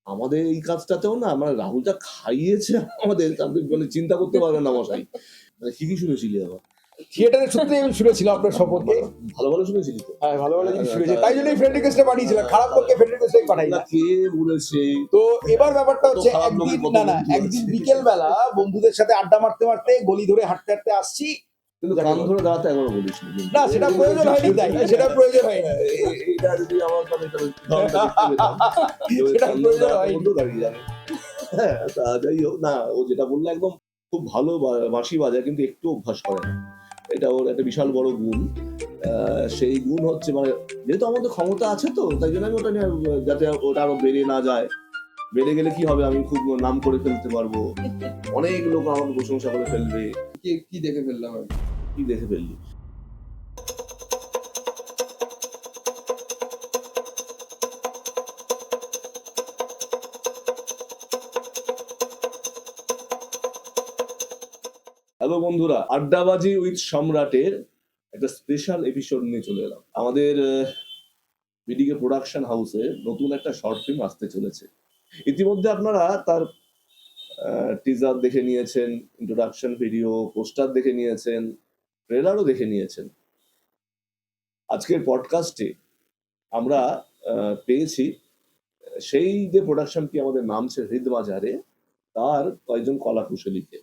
আমাদের এই কাজটাতেও না মানে রাহুল যা খাইয়েছে আমাদের আপনি মানে চিন্তা করতে পারবেন না মশাই। মানে কি শুনেছিলি আবার? থিয়েটারের সূত্রে আমি শুনেছিলাম আপনার সম্পর্কে। ভালো, ভালো শুনেছিলি তো? হ্যাঁ, ভালো ভালো জিনিস শুনেছি। তাই জন্যই ফ্রেন্ড রিকোয়েস্টটা পাঠিয়েছিলাম। খারাপ লোককে ফ্রেন্ড রিকোয়েস্টই পাঠাই না না। কে বলেছে? তো এবার ব্যাপারটা কত হচ্ছে খারাপ একদিন লোকের কত না, বন্ধু একদিন আছে। বিকেল বেলা বন্ধুদের সাথে আড্ডা মারতে মারতে গলি ধরে হাঁটতে হাঁটতে আসছি। কিন্তু যাকে কান বলে- ধরে দাঁড়াতে একবারও বলিসনি কিন্তু। না, সেটা প্রয়োজন হয়নি তাই। সেটা প্রয়োজন হয়নি। এইটা যদি আমার কানে তাহলে উদাহরণটা দেখতে পেতাম। যে ওই সেটা কান ধরে প্রয়োজন দাঁড়াতে হয়নি। বলতেও দাঁড়িয়ে যাবে। হ্যাঁ, তা যাই হোক না ও যেটা বললো একদম খুব ভালো বাঁশি বাজায় কিন্তু একটু অভ্যাস করে না। এটা ওর একটা বিশাল বড় গুণ। সেই গুণ হচ্ছে মানে যেহেতু আমাদের ক্ষমতা আছে তো তাই জন্য আমি ওটা নিয়ে যাতে ওটা আরো বেড়ে না যায়। বেড়ে গেলে কি হবে আমি খুব নাম করে ফেলতে পারবো। অনেক লোক আমাকে প্রশংসা করে ফেলবে। কি দেখে ফেললাম আমি? কি দেখে ফেললি? হ্যালো বন্ধুরা, আড্ডাবাজি উইথ সম্রাটের একটা স্পেশাল এপিসোড নিয়ে চলে এলাম। আমাদের বিডিকে প্রোডাকশন হাউসে নতুন একটা শর্ট ফিল্ম আসতে চলেছে। ইতিমধ্যে আপনারা তার টিজার দেখে নিয়েছেন, ইন্ট্রোডাকশন ভিডিও, পোস্টার দেখে নিয়েছেন, ট্রেলারও দেখে নিয়েছেন। আজকের পডকাস্টে আমরা পেয়েছি সেই যে প্রোডাকশনটি আমাদের নামছে হৃদবাজারে তার কয়েকজন কলাকুশলীকে।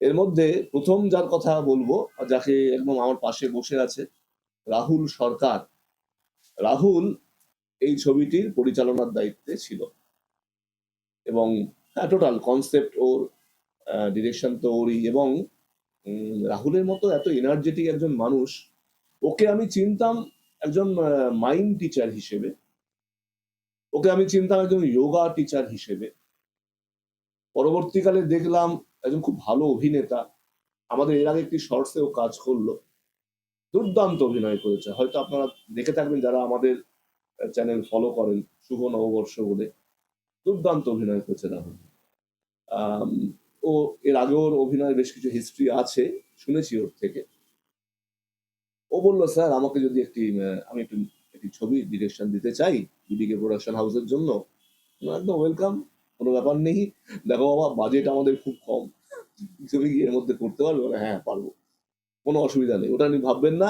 এর মধ্যে প্রথম যার কথা বলবো যাকে একদম আমার পাশে বসে আছে রাহুল সরকার। রাহুল এই ছবিটির পরিচালনার দায়িত্বে ছিল এবং টোটাল কনসেপ্ট ওর, ডিরেকশন তো ওরই এবং রাহুলের মতো এত এনার্জেটিক একজন মানুষ, ওকে আমি চিনতাম একজন মাইন্ড টিচার হিসেবে, ওকে আমি চিনতাম একজন যোগা টিচার হিসেবে। পরবর্তীকালে দেখলাম একজন খুব ভালো অভিনেতা। আমাদের এর আগে একটি শর্টসেও কাজ করলো, দুর্দান্ত অভিনয় করেছে। হয়তো আপনারা দেখে থাকবেন যারা আমাদের চ্যানেল ফলো করেন, শুভ নববর্ষ বলে। দুর্দান্ত অভিনয় করেছে রাহুল। আম, ও এর আগেও ওর অভিনয়ের বেশ কিছু হিস্ট্রি আছে, শুনেছি ওর থেকে। ও বললো স্যার আমাকে যদি আমি একটি ছবি ডিরেকশন দিতে চাই বিডিকে প্রোডাকশন হাউসের জন্য। একদম ওয়েলকাম, কোনো ব্যাপার নেই। দেখো বাবা বাজেট আমাদের খুব কম, তুমি কি এর মধ্যে করতে পারবে? হ্যাঁ পারবো, কোনো অসুবিধা নেই, ওটা নিয়ে ভাববেন না,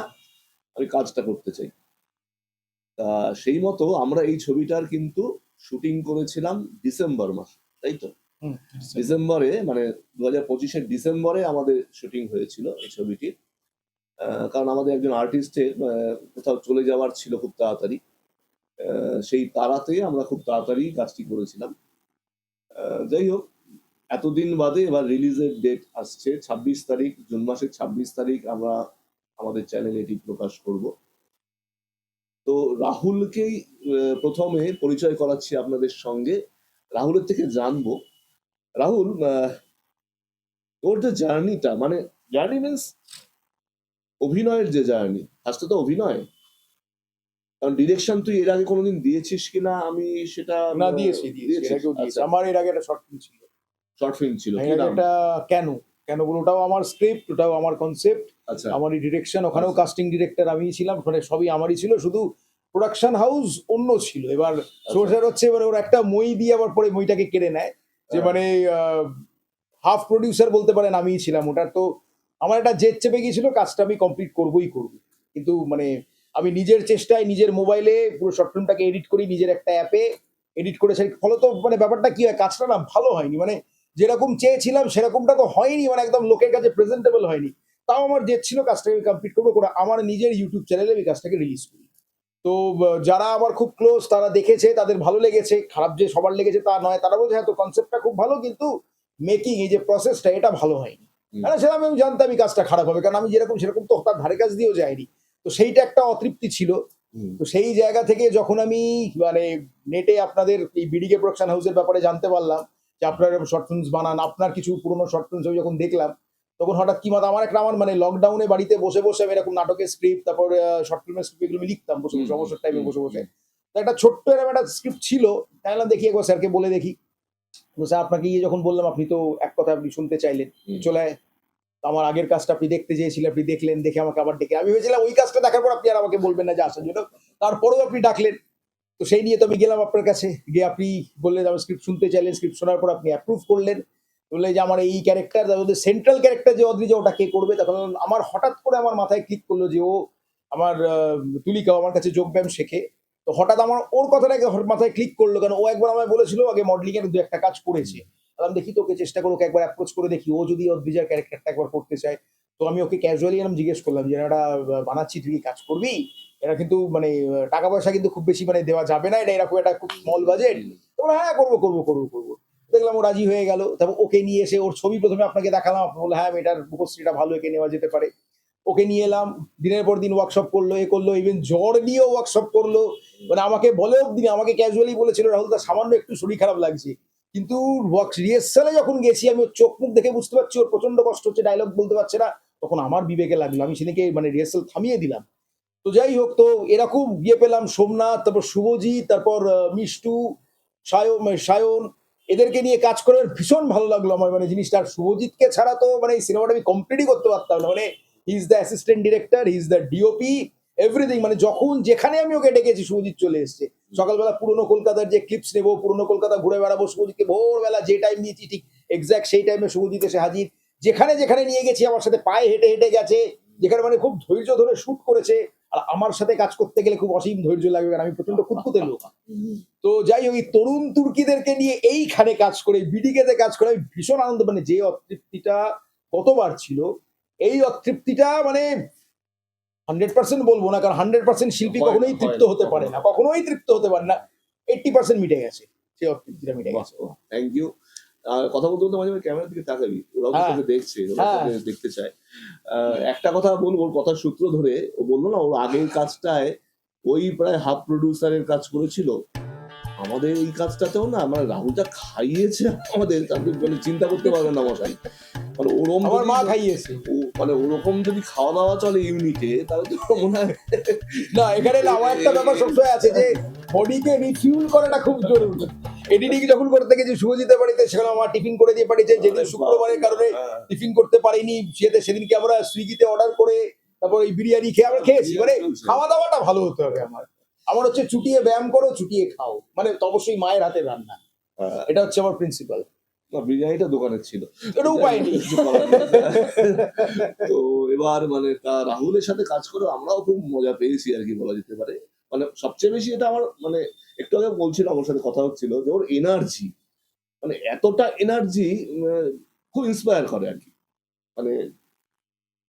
আমি কাজটা করতে চাই। তা সেই মতো আমরা এই ছবিটার কিন্তু শুটিং করেছিলাম ডিসেম্বর মাসে, তাই তো? ডিসেম্বরে মানে 2025-এর ডিসেম্বরে আমাদের শুটিং হয়েছিল এই ছবিটির। কারণ আমাদের একজন আর্টিস্টের কোথাও চলে যাওয়ার ছিল খুব তাড়াতাড়ি। সেই তাড়াতে আমরা খুব তাড়াতাড়ি কাজটি করেছিলাম। যাই হোক, এতদিন বাদে এবার রিলিজের ডেট আসছে 26 তারিখ, জুন মাসের 26 তারিখ আমরা আমাদের চ্যানেলে এটি প্রকাশ করব। তো রাহুলকেই প্রথমে পরিচয় করাচ্ছি আপনাদের সঙ্গে। রাহুলের থেকে জানবো রাহুল তোর যে জার্নিটা মানে জার্নি মিনস অভিনয়ের যে জার্নি, ফার্স্টে তো অভিনয়, কারণ ডিরেকশন তুই এর আগে কোনোদিন দিয়েছিস কিনা আমি সেটা না, দিয়েছি। এর আগেও দিয়েছি। আমার এর আগে একটা শর্ট ফিল্ম ছিল। শর্ট ফিল্ম ছিল এর কি আগে নাম? একটা কেন বলে, ওটাও আমার স্ক্রিপ্ট, ওটাও আমার কনসেপ্ট, আচ্ছা আমারই ডিরেকশন। ওখানেও কাস্টিং ডিরেক্টর আমিই ছিলাম, ওখানে সবই আমারই ছিল, শুধু প্রোডাকশন হাউস অন্য ছিল। এবার সোর্সার হচ্ছে এবার ওর একটা মই দিয়ে আবার পরে মইটাকে কেড়ে নেয়, যে হ্যাঁ। মানে হাফ প্রডিউসার বলতে পারেন আমিই ছিলাম ওটার। তো আমার একটা জেদ চেপে গিয়েছিল, কাজটা আমি কমপ্লিট করবই করবো। কিন্তু মানে আমি নিজের চেষ্টায় নিজের মোবাইলে পুরো শর্ট ফিল্মটাকে এডিট করি, নিজের একটা অ্যাপে এডিট করে। সেই ফলত মানে ব্যাপারটা কি হয়, কাজটা না ভালো হয়নি, মানে যেরকম চেয়েছিলাম সেরকমটা তো হয়নি, মানে একদম লোকের কাছে প্রেজেন্টেবল হয়নি। তাও আমার জেদ ছিল কাজটাকে কমপ্লিট করবো, করে আমার নিজের ইউটিউব চ্যানেলে আমি কাজটাকে রিলিজ করি। তো যারা আমার খুব ক্লোজ তারা দেখেছে, তাদের ভালো লেগেছে। খারাপ যে সবার লেগেছে তা নয়, তারা বলছে হ্যাঁ তো কনসেপ্টটা খুব ভালো, কিন্তু মেকিং এই যে প্রসেসটা এটা ভালো হয়নি। মানে সেটা আমি জানতাম এই কাজটা খারাপ হবে, কারণ আমি যেরকম সেরকম তো তার ধারে কাজ দিয়েও যায়নি। তো সেইটা একটা অতৃপ্তি ছিল। তো সেই জায়গা থেকে যখন আমি মানে নেটে আপনাদের এই বিডিকে প্রোডাকশন হাউসের ব্যাপারে জানতে পারলাম যে আপনারা শর্ট ফিল্মস বানান, আপনার কিছু পুরোনো শর্ট ফিল্মস আমি যখন দেখলাম, তখন হঠাৎ কি মত আমার মানে লকডাউনে বাড়িতে বসে বসে আমি এরকম নাটকের স্ক্রিপ্ট, তারপর শর্ট ফিল্মের স্ক্রিপ্ট এগুলো আমি লিখতাম বসে বসে, অবসর টাইমে বসে বসে। তো একটা ছোট্ট এরকম একটা স্ক্রিপ্ট ছিল, তাইলাম দেখি একবার স্যারকে বলে দেখি। স্যার আপনাকে যখন বললাম, আপনি তো এক কথা আপনি শুনতে চাইলেন, চলে আয়। তো আমার আগের কাজটা আপনি দেখতে চেয়েছিলেন, আপনি দেখলেন, দেখে আমাকে আবার ডেকে, আমি ভেবেছিলাম ওই কাজটা দেখার পর আপনি আর আমাকে বলবেন না যে আসার জন্য, তারপরেও আপনি ডাকলেন। তো সেই নিয়ে তো আমি গেলাম আপনার কাছে, গিয়ে আপনি বললেন, আমার স্ক্রিপ্ট শুনতে চাইলেন, স্ক্রিপ্ট শোনার পর আপনি অ্যাপ্রুভ করলেন। বললেন যে আমার এই ক্যারেক্টার, তার মধ্যে সেন্ট্রাল ক্যারেক্টার যে অদ্রিজা, ওটা কে করবে? তখন আমার হঠাৎ করে আমার মাথায় ক্লিক করলো যে ও আমার তুলিকাও আমার কাছে যোগব্যায়াম শেখে। তো হঠাৎ আমার ওর কথাটা মাথায় ক্লিক করলো, কারণ ও একবার আমায় বলেছিল আগে মডেলিং এর ২-১ টা কাজ করেছে। বললাম দেখি তোকে চেষ্টা করে ওকে একবার অ্যাপ্রোচ করে দেখি, ও যদি অদ্রিজার ক্যারেক্টারটা একবার করতে চায়। তো আমি ওকে ক্যাজুয়ালি এরকম জিজ্ঞেস করলাম যে, "এটা বানাচ্ছি, তুই কি কাজ করবি? এটা কিন্তু মানে টাকা পয়সা কিন্তু খুব বেশি মানে দেওয়া যাবে না। এটা এরকম একটা খুব স্মল বাজেট।" তো বললাম, "হ্যাঁ, করবো।" দেখলাম ও রাজি হয়ে গেল। তারপর ওকে নিয়ে এসে ওর ছবি ১ম এ আপনাকে দেখালাম। আপনি বললেন, "হ্যাঁ, এটার মুখশ্রীটা ভালো, একে নেওয়া যেতে পারে।" ওকে নিয়ে এলাম। দিনের পর দিন ওয়ার্কশপ করলো, এ করলো, ইভেন জ্বর নিয়েও ওয়ার্কশপ করলো। মানে আমাকে বলে অব্দি না, আমাকে ক্যাজুয়ালি বলেছিল, "রাহুল দা সামান্য একটু শরীর খারাপ লাগছে।" কিন্তু রিহার্সাল এ যখন গেছি, আমি ওর চোখ মুখ দেখে বুঝতে পারছি ওর প্রচন্ড কষ্ট হচ্ছে, ডায়ালগ বলতে পারছে না। তখন আমার বিবেকে লাগলো। আমি সেদিনকে মানে রিহার্সাল থামিয়ে দিলাম। তো যাই হোক, তো এরকম পেলাম সোমনাথ, তারপর শুভজিৎ, তারপর মিষ্টু, সায়ন, এদেরকে নিয়ে কাজ করে ভীষণ ভালো লাগলো আমার, মানে জিনিসটা। আর শুভজিৎকে ছাড়া তো মানে এই সিনেমাটা আমি কমপ্লিটই করতে পারতাম না। মানে he is the assistant director, he is the DOP, everything. মানে যখন যেখানে আমি ওকে ডেকেছি শুভজিৎ চলে এসছে। সকালবেলা পুরনো কলকাতার যে ক্লিপস নেবো, পুরনো কলকাতা ঘুরে বেড়াবো, শুভজিৎকে ভোরবেলা যে টাইম দিয়েছি ঠিক এক্সাক্ট সেই টাইমে শুভজিৎ এসে হাজির। যেখানে নিয়ে গেছি আমার সাথে পায়ে হেঁটে হেঁটে গেছে, যেখানে মানে খুব ধৈর্য ধরে শুট করেছে। আর আমার সাথে কাজ করতে গেলে খুব অসীম ধৈর্য লাগবে, কারণ আমি প্রচন্ড খুঁতখুঁতে লোক। তো যাই হোক, এই তরুণ তুর্কিদেরকে নিয়ে এইখানে কাজ করে, বিডিকেতে কাজ করে আমি ভীষণ আনন্দ, মানে যে অতৃপ্তিটা গতবার ছিল, এই অতৃপ্তিটা মানে 100% বলবো না, কারণ 100% শিল্পী হয় না, কখনোই হয় তৃপ্ত না, হতে পারে কখনো না, হয় না। কখনোই তৃপ্ত হতে পারে না। 80% মিটে গেছে, সেই অতৃপ্তিটা মিটে বাহ! গেছে। বাহ! Thank you. কথা বলতে মাঝে, মাঝে ক্যামেরার দিকে তাকাবি। ওরাও তো হ্যাঁ, তোকে দেখছে, ওরাও হ্যাঁ, তোকে দেখতে চায়। একটা কথা বলবো, ওর কথার সূত্র ধরে। ও বলল না ওর আগের কাজটায় ওই প্রায় হাফ প্রোডিউসার এর কাজ করেছিল। আমাদের এই কাজটাতেও না মানে রাহুল যা খাইয়েছে আমাদের, আপনি মানে চিন্তা করতে পারবেন না মশাই। মানে ওরম আমার যদি মা খাইয়েছে। মানে ওরকম যদি খাওয়া-দাওয়া চলে ইউনিটে, তাহলে তো মনে হয় না, এখানে না আমার একটা ব্যাপার সবসময় আছে যে বডিকে রিফিউল করাটা খুব জরুরি। এডিটিং যখন করতে গেছি শুভজিতের বাড়িতে, সেখানে আমার টিফিন করে দিয়ে পাঠিয়েছে। যেদিন শুক্রবারের কারণে হ্যাঁ। টিফিন করতে পারিনি, সেদিনকে আমরা সুইগিতে অর্ডার করে তারপর এই বিরিয়ানি খেয়ে আমরা খেয়েছি। মানে চলছে। খাওয়া দাওয়াটা ভালো হতে হবে আমার। আমার হচ্ছে চুটিয়ে ব্যায়াম করো, চুটিয়ে খাও। মানে তো অবশ্যই মায়ের হাতের রান্না। হ্যাঁ। এটা হচ্ছে আমার প্রিন্সিপাল। না, বিরিয়ানিটা দোকানের ছিল। এটা উপায় নেই। কিছু করার নেই। তো এবার মানে রাহুলের সাথে কাজ করে আমরাও খুব মজা পেয়েছি আরকি, বলা যেতে পারে। মানে সবচেয়ে বেশি এটা আমার মানে একটু আগে বলছিল, আমার সাথে কথা হচ্ছিল যে ওর এনার্জি, মানে এতটা এনার্জি খুব ইন্সপায়ার করে আরকি। মানে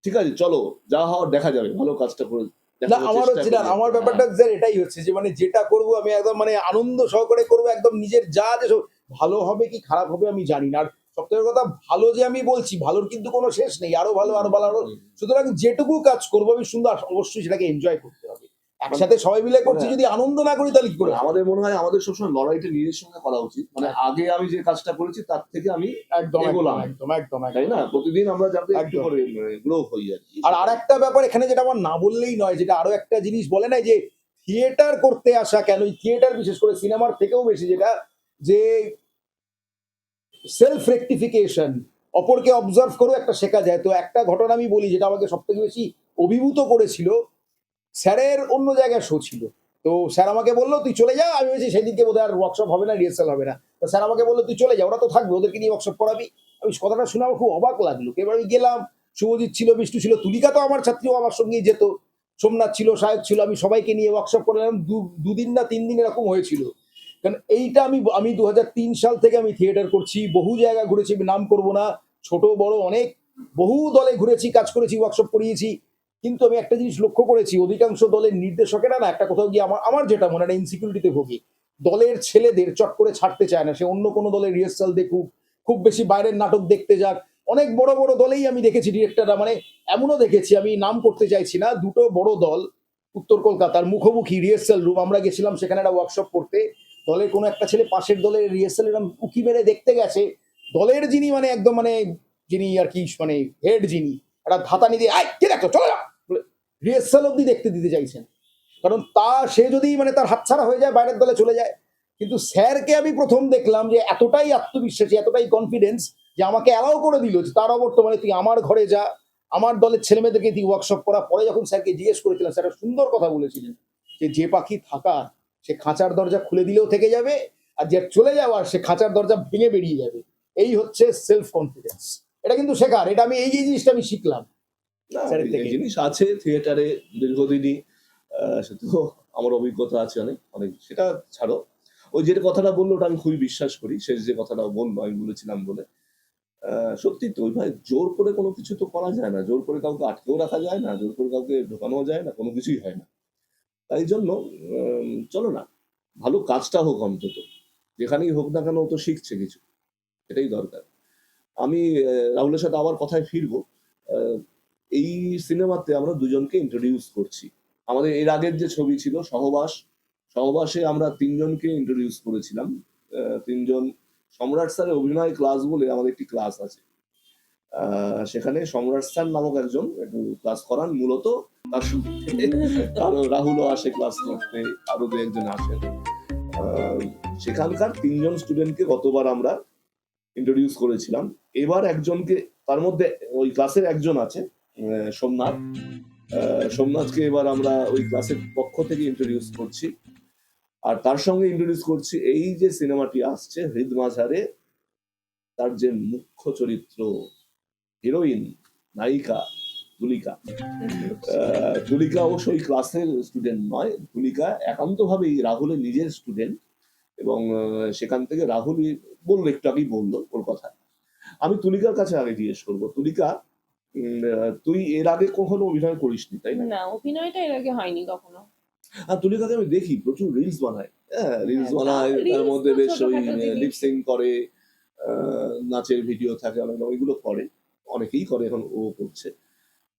ঠিক আছে, চলো যা হওয়ার দেখা যাবে। ভালো কাজটা করে না, দেখানোর আমার চেষ্টা হচ্ছে না, করি আমার আরকি। হ্যাঁ। ব্যাপারটা স্যার এটাই হচ্ছে যে মানে যেটা করব আমি একদম মানে আনন্দ সহকারে করব, একদম নিজের যা আছে সব। ভালো হবে কি খারাপ হবে আমি জানি না। আর সবথেকে বড় কথা, ভালো যে আমি বলছি, ভালোর কিন্তু কোনো শেষ নেই। আরো ভালো, আরো ভালো, আরো। হুম। সুতরাং যেটুকু কাজ করব আমি সুন্দর, অবশ্যই সেটাকে এনজয় করতে হবে। মানে একসাথে সবাই মিলে করছি, মানে যদি আনন্দ না করি তাহলে কি করে মানে হবে? আমাদের মনে হয় আমাদের সবসময় লড়াইটা নিজের সঙ্গে করা উচিত। মানে আগে আমি যে কাজটা করেছি তার থেকে আমি একদম, একদম, এগোলাম। একদম, একদম, তাই একদম। না? প্রতিদিন আমরা যাতে একটু একদম। করে গ্রো হই আরকি। আর আরেকটা ব্যাপার এখানে যেটা আমার না বললেই নয়, যেটা আরো একটা জিনিস বলে না যে থিয়েটার করতে আসা, কেন থিয়েটার বিশেষ করে সিনেমার থেকেও বেশি, যেটা যে সেলফ রেকটিফিকেশন, অপরকে অবজার্ভ করেও একটা শেখা যায়। তো একটা ঘটনা আমি বলি, যেটা আমাকে সবথেকে বেশি অভিভূত করেছিল। স্যারের অন্য জায়গায় শো ছিল। তো স্যার আমাকে বলল, "তুই চলে যা।" আমি ভেবেছি সেদিনকে বোধহয় আর ওয়ার্কশপ হবে না, রিহার্সাল হবে না। তো স্যার আমাকে বলল, "তুই চলে যা, ওরা তো থাকবে, ওদেরকে নিয়ে ওয়ার্কশপ করাবি।" আমি কথাটা শুনে আমার খুব অবাক লাগলো। এবার আমি গেলাম, শুভজিৎ ছিল, বিষ্ণু ছিল, তুলিকা তো আমার ছাত্রী, ও আমার সঙ্গেই যেত। সোমনাথ ছিল, সায়ক ছিল, আমি সবাইকে নিয়ে ওয়ার্কশপ করলাম। ২ দিন না ৩ দিন এরকম হয়েছিল। কারণ এইটা আমি ২০০৩ সাল থেকে আমি থিয়েটার করছি। বহু জায়গা ঘুরেছি, আমি নাম করব না। ছোট বড় অনেক বহু দলে ঘুরেছি, কাজ করেছি, ওয়ার্কশপ করিয়েছি। কিন্তু আমি একটা জিনিস লক্ষ্য করেছি, অধিকাংশ দলের নির্দেশকেরা না একটা কোথাও গিয়ে আমার আমার যেটা মনে হয়, একটা ইনসিকিউরিটিতে ভোগে। দলের ছেলেদের চট করে ছাড়তে চায় না। সে অন্য কোনো দলের রিহার্সাল দেখুক, খুব বেশি বাইরের নাটক দেখতে যাক। অনেক বড়, বড় দলেই আমি দেখেছি ডিরেক্টররা, মানে এমনও দেখেছি, আমি নাম করতে চাইছি না, ২ টো বড় দল উত্তর কলকাতার মুখোমুখি রিহার্সাল রুম, আমরা গেছিলাম সেখানে একটা ওয়ার্কশপ করতে। দলের কোনো একটা ছেলে পাশের দলের রিহার্সাল এরকম উঁকি মেরে দেখতে গেছে। দলের যিনি মানে একদম মানে যিনি আরকি মানে হেড যিনি, একটা ধাতানি দিয়ে, "এই কে দেখছো? চলে যা।" বলে রিহার্সাল অব্দি দেখতে দিতে চাইছেন। কারণ সে যদি মানে তার হাতছাড়া হয়ে যায়, বাইরের দলে চলে যায়। কিন্তু স্যারকে আমি ১ম দেখলাম যে এতটাই আত্মবিশ্বাসী, এতটাই কনফিডেন্স, যে আমাকে অ্যালাও করে দিল যে তার অবর্তমানে তুই আমার ঘরে যা, আমার দলের ছেলেমেয়েদেরকে তুই ওয়ার্কশপ করা। পরে যখন স্যারকে জিজ্ঞেস করেছিলাম, স্যার একটা সুন্দর কথা বলেছিলেন যে, "যে পাখি থাকার সে খাঁচার দরজা খুলে দিলেও থেকে যাবে, আর যে চলে যাওয়ার সে খাঁচার দরজা ভেঙে বেরিয়ে যাবে। এই হচ্ছে সেলফ কনফিডেন্স। এটা কিন্তু শেখার, এটা আমি এই যে জিনিসটা আমি শিখলাম না, স্যারের এই থেকে। জিনিস আছে থিয়েটারে দীর্ঘদিনই, সে তো আমার অভিজ্ঞতা আছে অনেক অনেক। সেটা ছাড়ো, ওই যে কথাটা বললো ওটা আমি খুবই বিশ্বাস করি, শেষ যে কথাটা বললো আমি বলেছিলাম বলে। সত্যি তো ওই ভাই, জোর করে কোনো কিছু তো করা যায় না, জোর করে কাউকে আটকেও রাখা যায় না, জোর করে কাউকে ঢোকানো যায় না, কোনো কিছুই হয় না। তাই জন্য চলো না, ভালো কাজটা হোক অন্তত, যেখানেই হোক না কেন ও তো শিখছে কিছু, এটাই দরকার। আমি রাহুলের সাথে আবার কথায় ফিরবো। আহ, এই সিনেমাতে আমরা দুজনকে ইন্ট্রোডিউস করছি। আমাদের এর আগের যে ছবি ছিল সহবাস, সহবাসে আমরা তিনজনকে ইন্ট্রোডিউস করেছিলাম। তিনজন, সম্রাট স্যারের অভিনয় ক্লাস বলে আমাদের একটি ক্লাস আছে। সেখানে সম্রাট স্যার নামক একজন একটু ক্লাস করান মূলত, তার সঙ্গে আরো রাহুলও আসে ক্লাস করতে, আরো দু একজন আসেন। আহ, সেখানকার তিনজন স্টুডেন্টকে গতবার আমরা ইন্ট্রোডিউস করেছিলাম। এবার একজনকে, তার মধ্যে ওই ক্লাসের একজন আছে সোমনাথ। সোমনাথকে এবার আমরা ওই ক্লাসের পক্ষ থেকে ইন্ট্রোডিউস করছি। আর তার সঙ্গে ইন্ট্রোডিউস করছি এই যে সিনেমাটি আসছে হৃদ মাঝারে, তার যে মুখ্য চরিত্র, হিরোইন, নায়িকা তুলিকা। তুলিকা অবশ্যই ক্লাসের স্টুডেন্ট নয়, তুলিকা একান্তভাবেই রাহুলের নিজের স্টুডেন্ট। এবং সেখান থেকে রাহুলই বললো, একটু আগেই বললো ওর কথা। আমি তুলিকার কাছে আগে জিজ্ঞেস করবো, তুলিকা তুই এর আগে কখনো অভিনয় করিসনি তাই না? না, অভিনয়টা এর আগে হয়নি কখনো। আর তুলিকাকে আমি দেখি প্রচুর রিলস বানায়, হ্যাঁ রিলস হ্যাঁ, বানায়, তার reels মধ্যে তো বেশ ওই ছোটখাটো জিনিস। লিপসিং করে, নাচের ভিডিও থাকে অনেক, ওইগুলো করে, অনেকেই করে, এখন ও করছে।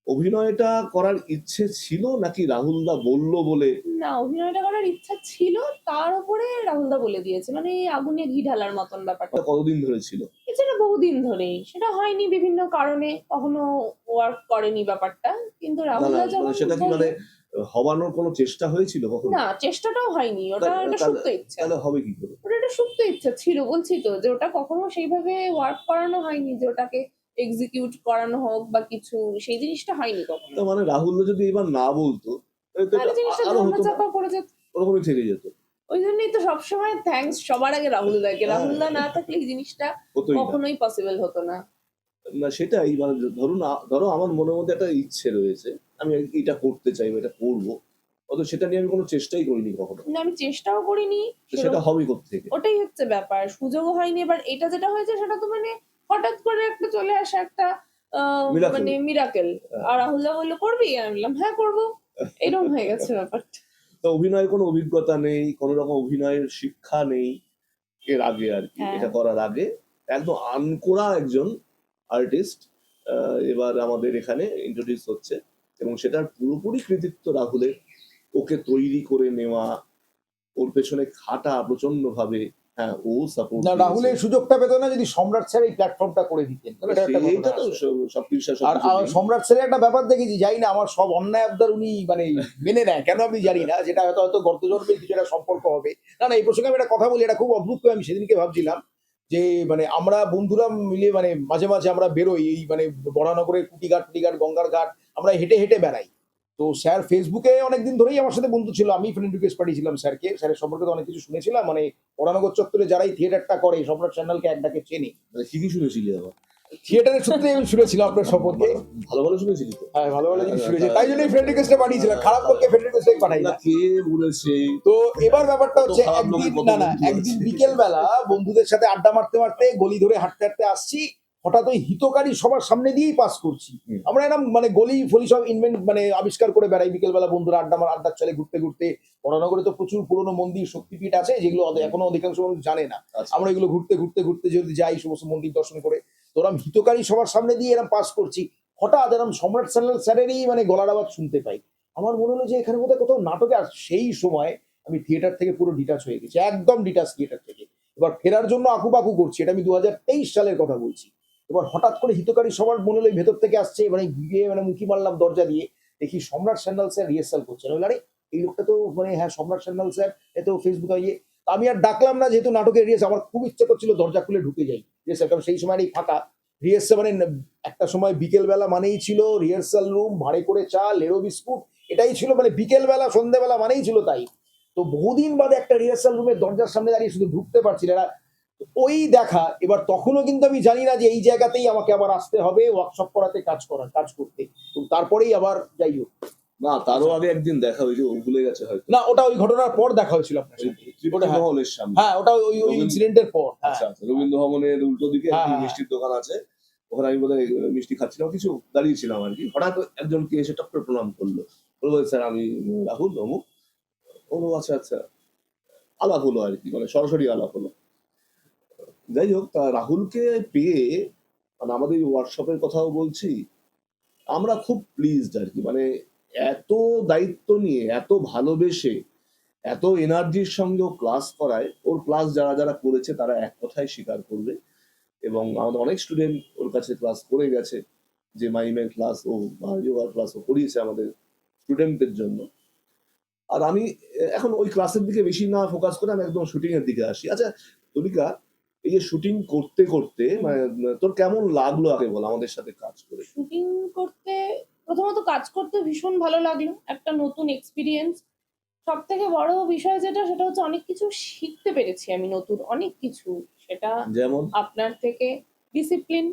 অভিনয়টা করার ইচ্ছে ছিল নাকি রাহুলদা বললো বলে? না, অভিনয়টা করার ইচ্ছা ছিল, তার উপরে রাহুলদা বলে দিয়েছে, মানে এই আগুনে ঘি ঢালার মতন ব্যাপারটা। কতদিন ধরে ছিল? এছাড়া বহুদিন ধরেই, সেটা হয়নি বিভিন্ন কারণে, কখনো ওয়ার্ক করেনি ব্যাপারটা, কিন্তু না না, রাহুলদা মানে যখন সেটা কি বললো- মানে হওয়ানোর কোনো চেষ্টা হয়েছিল কখনো? না, চেষ্টাটাও হয়নি, ওটা একটা সুপ্ত ইচ্ছা। তাহলে হবে কি করে? ওটা একটা সুপ্ত ইচ্ছা ছিল, বলছি তো, যে ওটা কখনো সেইভাবে ওয়ার্ক করানো হয়নি, যে ওটাকে এক্সিকিউট করানো হোক বা কিছু, সেই জিনিসটা হয়নি কখনো। তার মানে রাহুলদা যদি এবার না বলতো তাহলে তো তাহলে এটা জিনিসটা আরো ধামা হতো না, চাপা পড়ে যেত। ওরকমই থেকে যেত। ওই জন্যই তো সবসময় থ্যাঙ্কস সবার আগে রাহুলদাকে। রাহুলদা না থাকলে এই জিনিসটা হতোই না। কখনোই পসিবল হতো না। না সেটাই, মানে ধরুন ধরো আমার মনের মধ্যে একটা ইচ্ছে রয়েছে, আমি এটা করতে চাই বা এটা করবো, অত সেটা নিয়ে আমি কোনো চেষ্টাই করিনি কখনো। না, আমি চেষ্টাও করিনি। তো সেটা হবে কোত্থেকে? ওটাই হচ্ছে ব্যাপার, সুযোগও হয়নি। এবার এটা যেটা হয়েছে সেটা তো মানে হঠাৎ করে একটা চলে আসা একটা Miracle. মানে মিরাকেল। আর রাহুলদা বললো করবি, আমি বললাম হ্যাঁ করবো, এরকম হয়ে গেছে ব্যাপারটা। তো অভিনয়ের কোনো অভিজ্ঞতা নেই, কোনো রকম অভিনয়ের শিক্ষা নেই এর আগে আর কি, হ্যাঁ। এটা করার আগে একদম আনকোড়া একজন আর্টিস্ট এবার আমাদের এখানে ইন্ট্রোডিউস হচ্ছে, এবং সেটার পুরোপুরি কৃতিত্ব রাহুলের। ওকে তৈরি করে নেওয়া, ওর পেছনে খাটা প্রচন্ড ভাবে, হ্যাঁ ও সাপোর্ট না, রাহুল এই সুযোগটা পেত না যদি সম্রাট স্যার এই প্ল্যাটফর্মটা করে দিতেন। এটা একটা ঘটনা সেইটা তো আছে। সবকিছু আর সম্রাট স্যারের একটা ব্যাপার দেখেছি, জানি না আমার সব অন্যায় আবদার উনি মানে মেনে নেয় কেন আমি জানি না, যেটা হয়তো হয়তো গত জন্মের কিছু একটা সম্পর্ক হবে। না না, এই প্রসঙ্গে আমি একটা কথা বলি, এটা খুব অদ্ভুত করে আমি সেদিনকে ভাবছিলাম যে মানে আমরা বন্ধুরা মিলে মানে মাঝে মাঝে আমরা বেরোই এই মানে বরানগরের কুটিঘাট গঙ্গার ঘাট, আমরা হেঁটে হেঁটে বেড়াই। তো স্যার ফেসবুকে অনেকদিন ধরেই আমার সাথে বন্ধু ছিল, আমি ফ্রেন্ড রিকোয়েস্ট পাঠিয়েছিলাম স্যারকে, স্যারের সম্পর্কে তো অনেক কিছু শুনেছিলাম, মানে বরানগর চত্বরে যারাই থিয়েটারটা করে সম্রাট চ্যানেলকে এক ডাকে চেনে। কি কি শুনেছিলি আবার? থিয়েটারের সূত্রে আমি শুনেছিলাম আপনার সম্পর্কে। ভালো ভালো শুনেছিলি তো? হ্যাঁ, ভালো ভালো জিনিস শুনেছি, তাই জন্যই ফ্রেন্ড রিকোয়েস্টটা পাঠিয়েছিলাম, খারাপ লোককে ফ্রেন্ড রিকোয়েস্ট পাঠাই না না। কে বলেছে? তো এবার ব্যাপারটা হচ্ছে কত খারাপ লোকের একদিন, কত না না, বন্ধু একদিন আছে। বিকেল বেলা বন্ধুদের সাথে আড্ডা মারতে মারতে গলি ধরে হাঁটতে হাঁটতে আসছি, হঠাৎ ওই হিতকারী সবার সামনে দিয়েই পাস করছি। হুম। আমরা এরকম মানে গলি ফলি সব ইনভেন্ট মানে আবিষ্কার করে বেড়াই বিকেল বেলা বন্ধুরা আড্ডার চলে ঘুরতে ঘুরতে। বরানগরে তো প্রচুর পুরনো মন্দির শক্তিপীঠ আছে যেগুলো এখনো অধিকাংশ মানুষ জানে না। আচ্ছা। আমরা এগুলো ঘুরতে যদি যাই সমস্ত মন্দির দর্শন করে, তো ওরম হিতকারী সবার সামনে দিয়ে এরকম পাস করছি, হঠাৎ এরকম সম্রাট স্যারেরই মানে গলার আওয়াজ শুনতে পাই। আমার মনে হলো যে এখানে বোধহয় কোথাও নাটকে, আর সেই সময় আমি থিয়েটার থেকে পুরো ডিটাচ হয়ে গেছি, একদম ডিটাচ থিয়েটার থেকে। এবার ফেরার জন্য আকুপাকু করছি, এটা আমি 2023 সালের কথা বলছি। এবার হঠাৎ করে হিতকারী সবার মনে হলো ভেতর থেকে আসছে, মানে গিয়ে মানে মুখি মারলাম দরজা দিয়ে, দেখি সম্রাট স্যান্ডাল স্যার রিহার্সাল করছেন। আরে এই লোকটা তো মানে হ্যাঁ সম্রাট স্যান্ডাল স্যার, এ তো ফেসবুকে ইয়ে। আমি আর ডাকলাম না, যেহেতু নাটকের রিহার্সাল, আমার খুব ইচ্ছা করছিল দরজা খুলে ঢুকে যাই রিহার্সাল, কারণ সেই সময় এই ফাঁকা রিহার্সাল মানে একটা সময় বিকেল বেলা মানেই ছিল রিহার্সাল রুম, ভাড়ে করে চা, লেরো বিস্কুট, এটাই ছিল মানে বিকেল বেলা সন্ধ্যেবেলা মানেই ছিল তাই। তো বহুদিন বাদে একটা রিহার্সাল রুমের দরজার সামনে দাঁড়িয়ে শুধু ঢুকতে পারছি না। ওই দেখা এবার তখনও কিন্তু আমি জানি না যে এই জায়গাতেই আমাকে আবার আসতে হবে ওয়ার্কশপ করাতে কাজ করতে। তো তারপরেই আবার যাই হোক। না, তারও আগে একদিন দেখা হয়েছে, ও ভুলে গেছে হয়তো। না, ওটা ওই ঘটনার পর দেখা হয়েছিল আপনার ওই সাথে। তৃপ্তি ওটা হ্যাঁ। মহলের সামনে। হ্যাঁ, ওটা ওই রবীন্দ্র- ইনসিডেন্টের পর। হ্যাঁ, আচ্ছা আচ্ছা, রবীন্দ্র ভবনের উল্টো দিকে হ্যাঁ, একটি হ্যাঁ। মিষ্টির দোকান আছে, ওখানে আমি বোধহয় মিষ্টি খাচ্ছিলাম, কিছু দাঁড়িয়েছিলাম আর কি। হঠাৎ একজন কে এসে টপ করে প্রণাম করলো, বললো স্যার আমি রাহুল অমুক। ও আচ্ছা আচ্ছা, আলাপ হলো আর কি, মানে সরাসরি আলাপ হলো। যাই হোক, তা রাহুলকে পেয়ে মানে আমাদের ওয়ার্কশপের কথাও বলছি, আমরা খুব প্লিজড আর কি। মানে এত দায়িত্ব নিয়ে, এত ভালোবেসে, এত এনার্জির সঙ্গে ও ক্লাস করায়। ওর ক্লাস যারা যারা করেছে তারা এক কথায় স্বীকার করবে, এবং আমাদের অনেক স্টুডেন্ট ওর কাছে ক্লাস করে গেছে, যে মাইমের ক্লাস ও বা যোগার ক্লাস ও করিয়েছে আমাদের স্টুডেন্টদের জন্য। আর আমি এখন ওই ক্লাসের দিকে বেশি না ফোকাস করে আমি একদম শুটিং এর দিকে আসি। আচ্ছা তুলিকা, এই যে শুটিং করতে করতে মানে তোর কেমন লাগলো আগে বল আমাদের সাথে কাজ করে? শুটিং করতে, প্রথমত কাজ করতে ভীষণ ভালো লাগলো, একটা নতুন এক্সপিরিয়েন্স। সব থেকে বড় বিষয় যেটা, সেটা হচ্ছে অনেক কিছু শিখতে পেরেছি আমি, নতুন অনেক কিছু। সেটা যেমন আপনার থেকে ডিসিপ্লিন,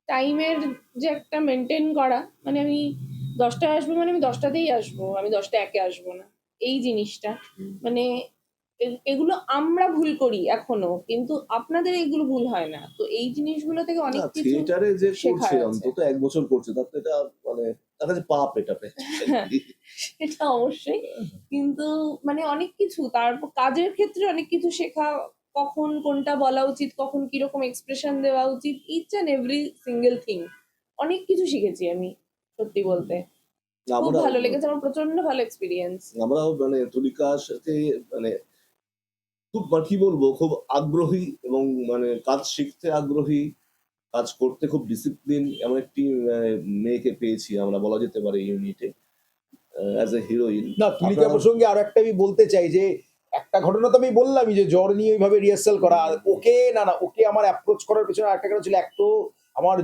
টাইমের যে একটা মেনটেন করা, মানে আমি 10টায় আসবো মানে আমি 10টাতেই আসবো, আমি 10টা একে আসবো না, এই জিনিসটা। মানে এগুলো আমরা ভুল করি এখনো, কিন্তু আপনাদের এগুলো ভুল হয় না। তো এই জিনিসগুলো থেকে অনেক না, কিছু থিয়েটারে যে শেখার করছে আছে। অন্তত 1 বছর করছে, তার তো এটা মানে তার কাছে পাপ এটা practically। সেটা অবশ্যই, কিন্তু মানে অনেক কিছু, তারপর কাজের ক্ষেত্রে অনেক কিছু শেখা, কখন কোনটা বলা উচিত, কখন কিরকম এক্সপ্রেশন দেওয়া উচিত, each and every single thing অনেক কিছু শিখেছি আমি, সত্যি বলতে। খুব আমরা ভালো লেগেছে আমার, প্রচন্ড ভালো এক্সপিরিয়েন্স। আমরাও মানে তুলিকার সাথে মানে খুব কি বলবো, খুব আগ্রহী, এবং মানে কাজ শিখতে আগ্রহী, কাজ করতে খুব ডিসিপ্লিন, এমন একটি মেয়েকে পেয়েছি আমরা, বলা যেতে পারে ইউনিটে অ্যাজ এ হিরোইন। না, তুলিকা প্রসঙ্গে আরো একটা আমি বলতে চাই যে একটা ঘটনা তো আমি বললামই যে জ্বর নিয়ে ওইভাবে রিহার্সাল করা। আর ওকে ওকে আমার অ্যাপ্রোচ করার পেছনে আরেকটা কারণ ছিল। এক তো আমার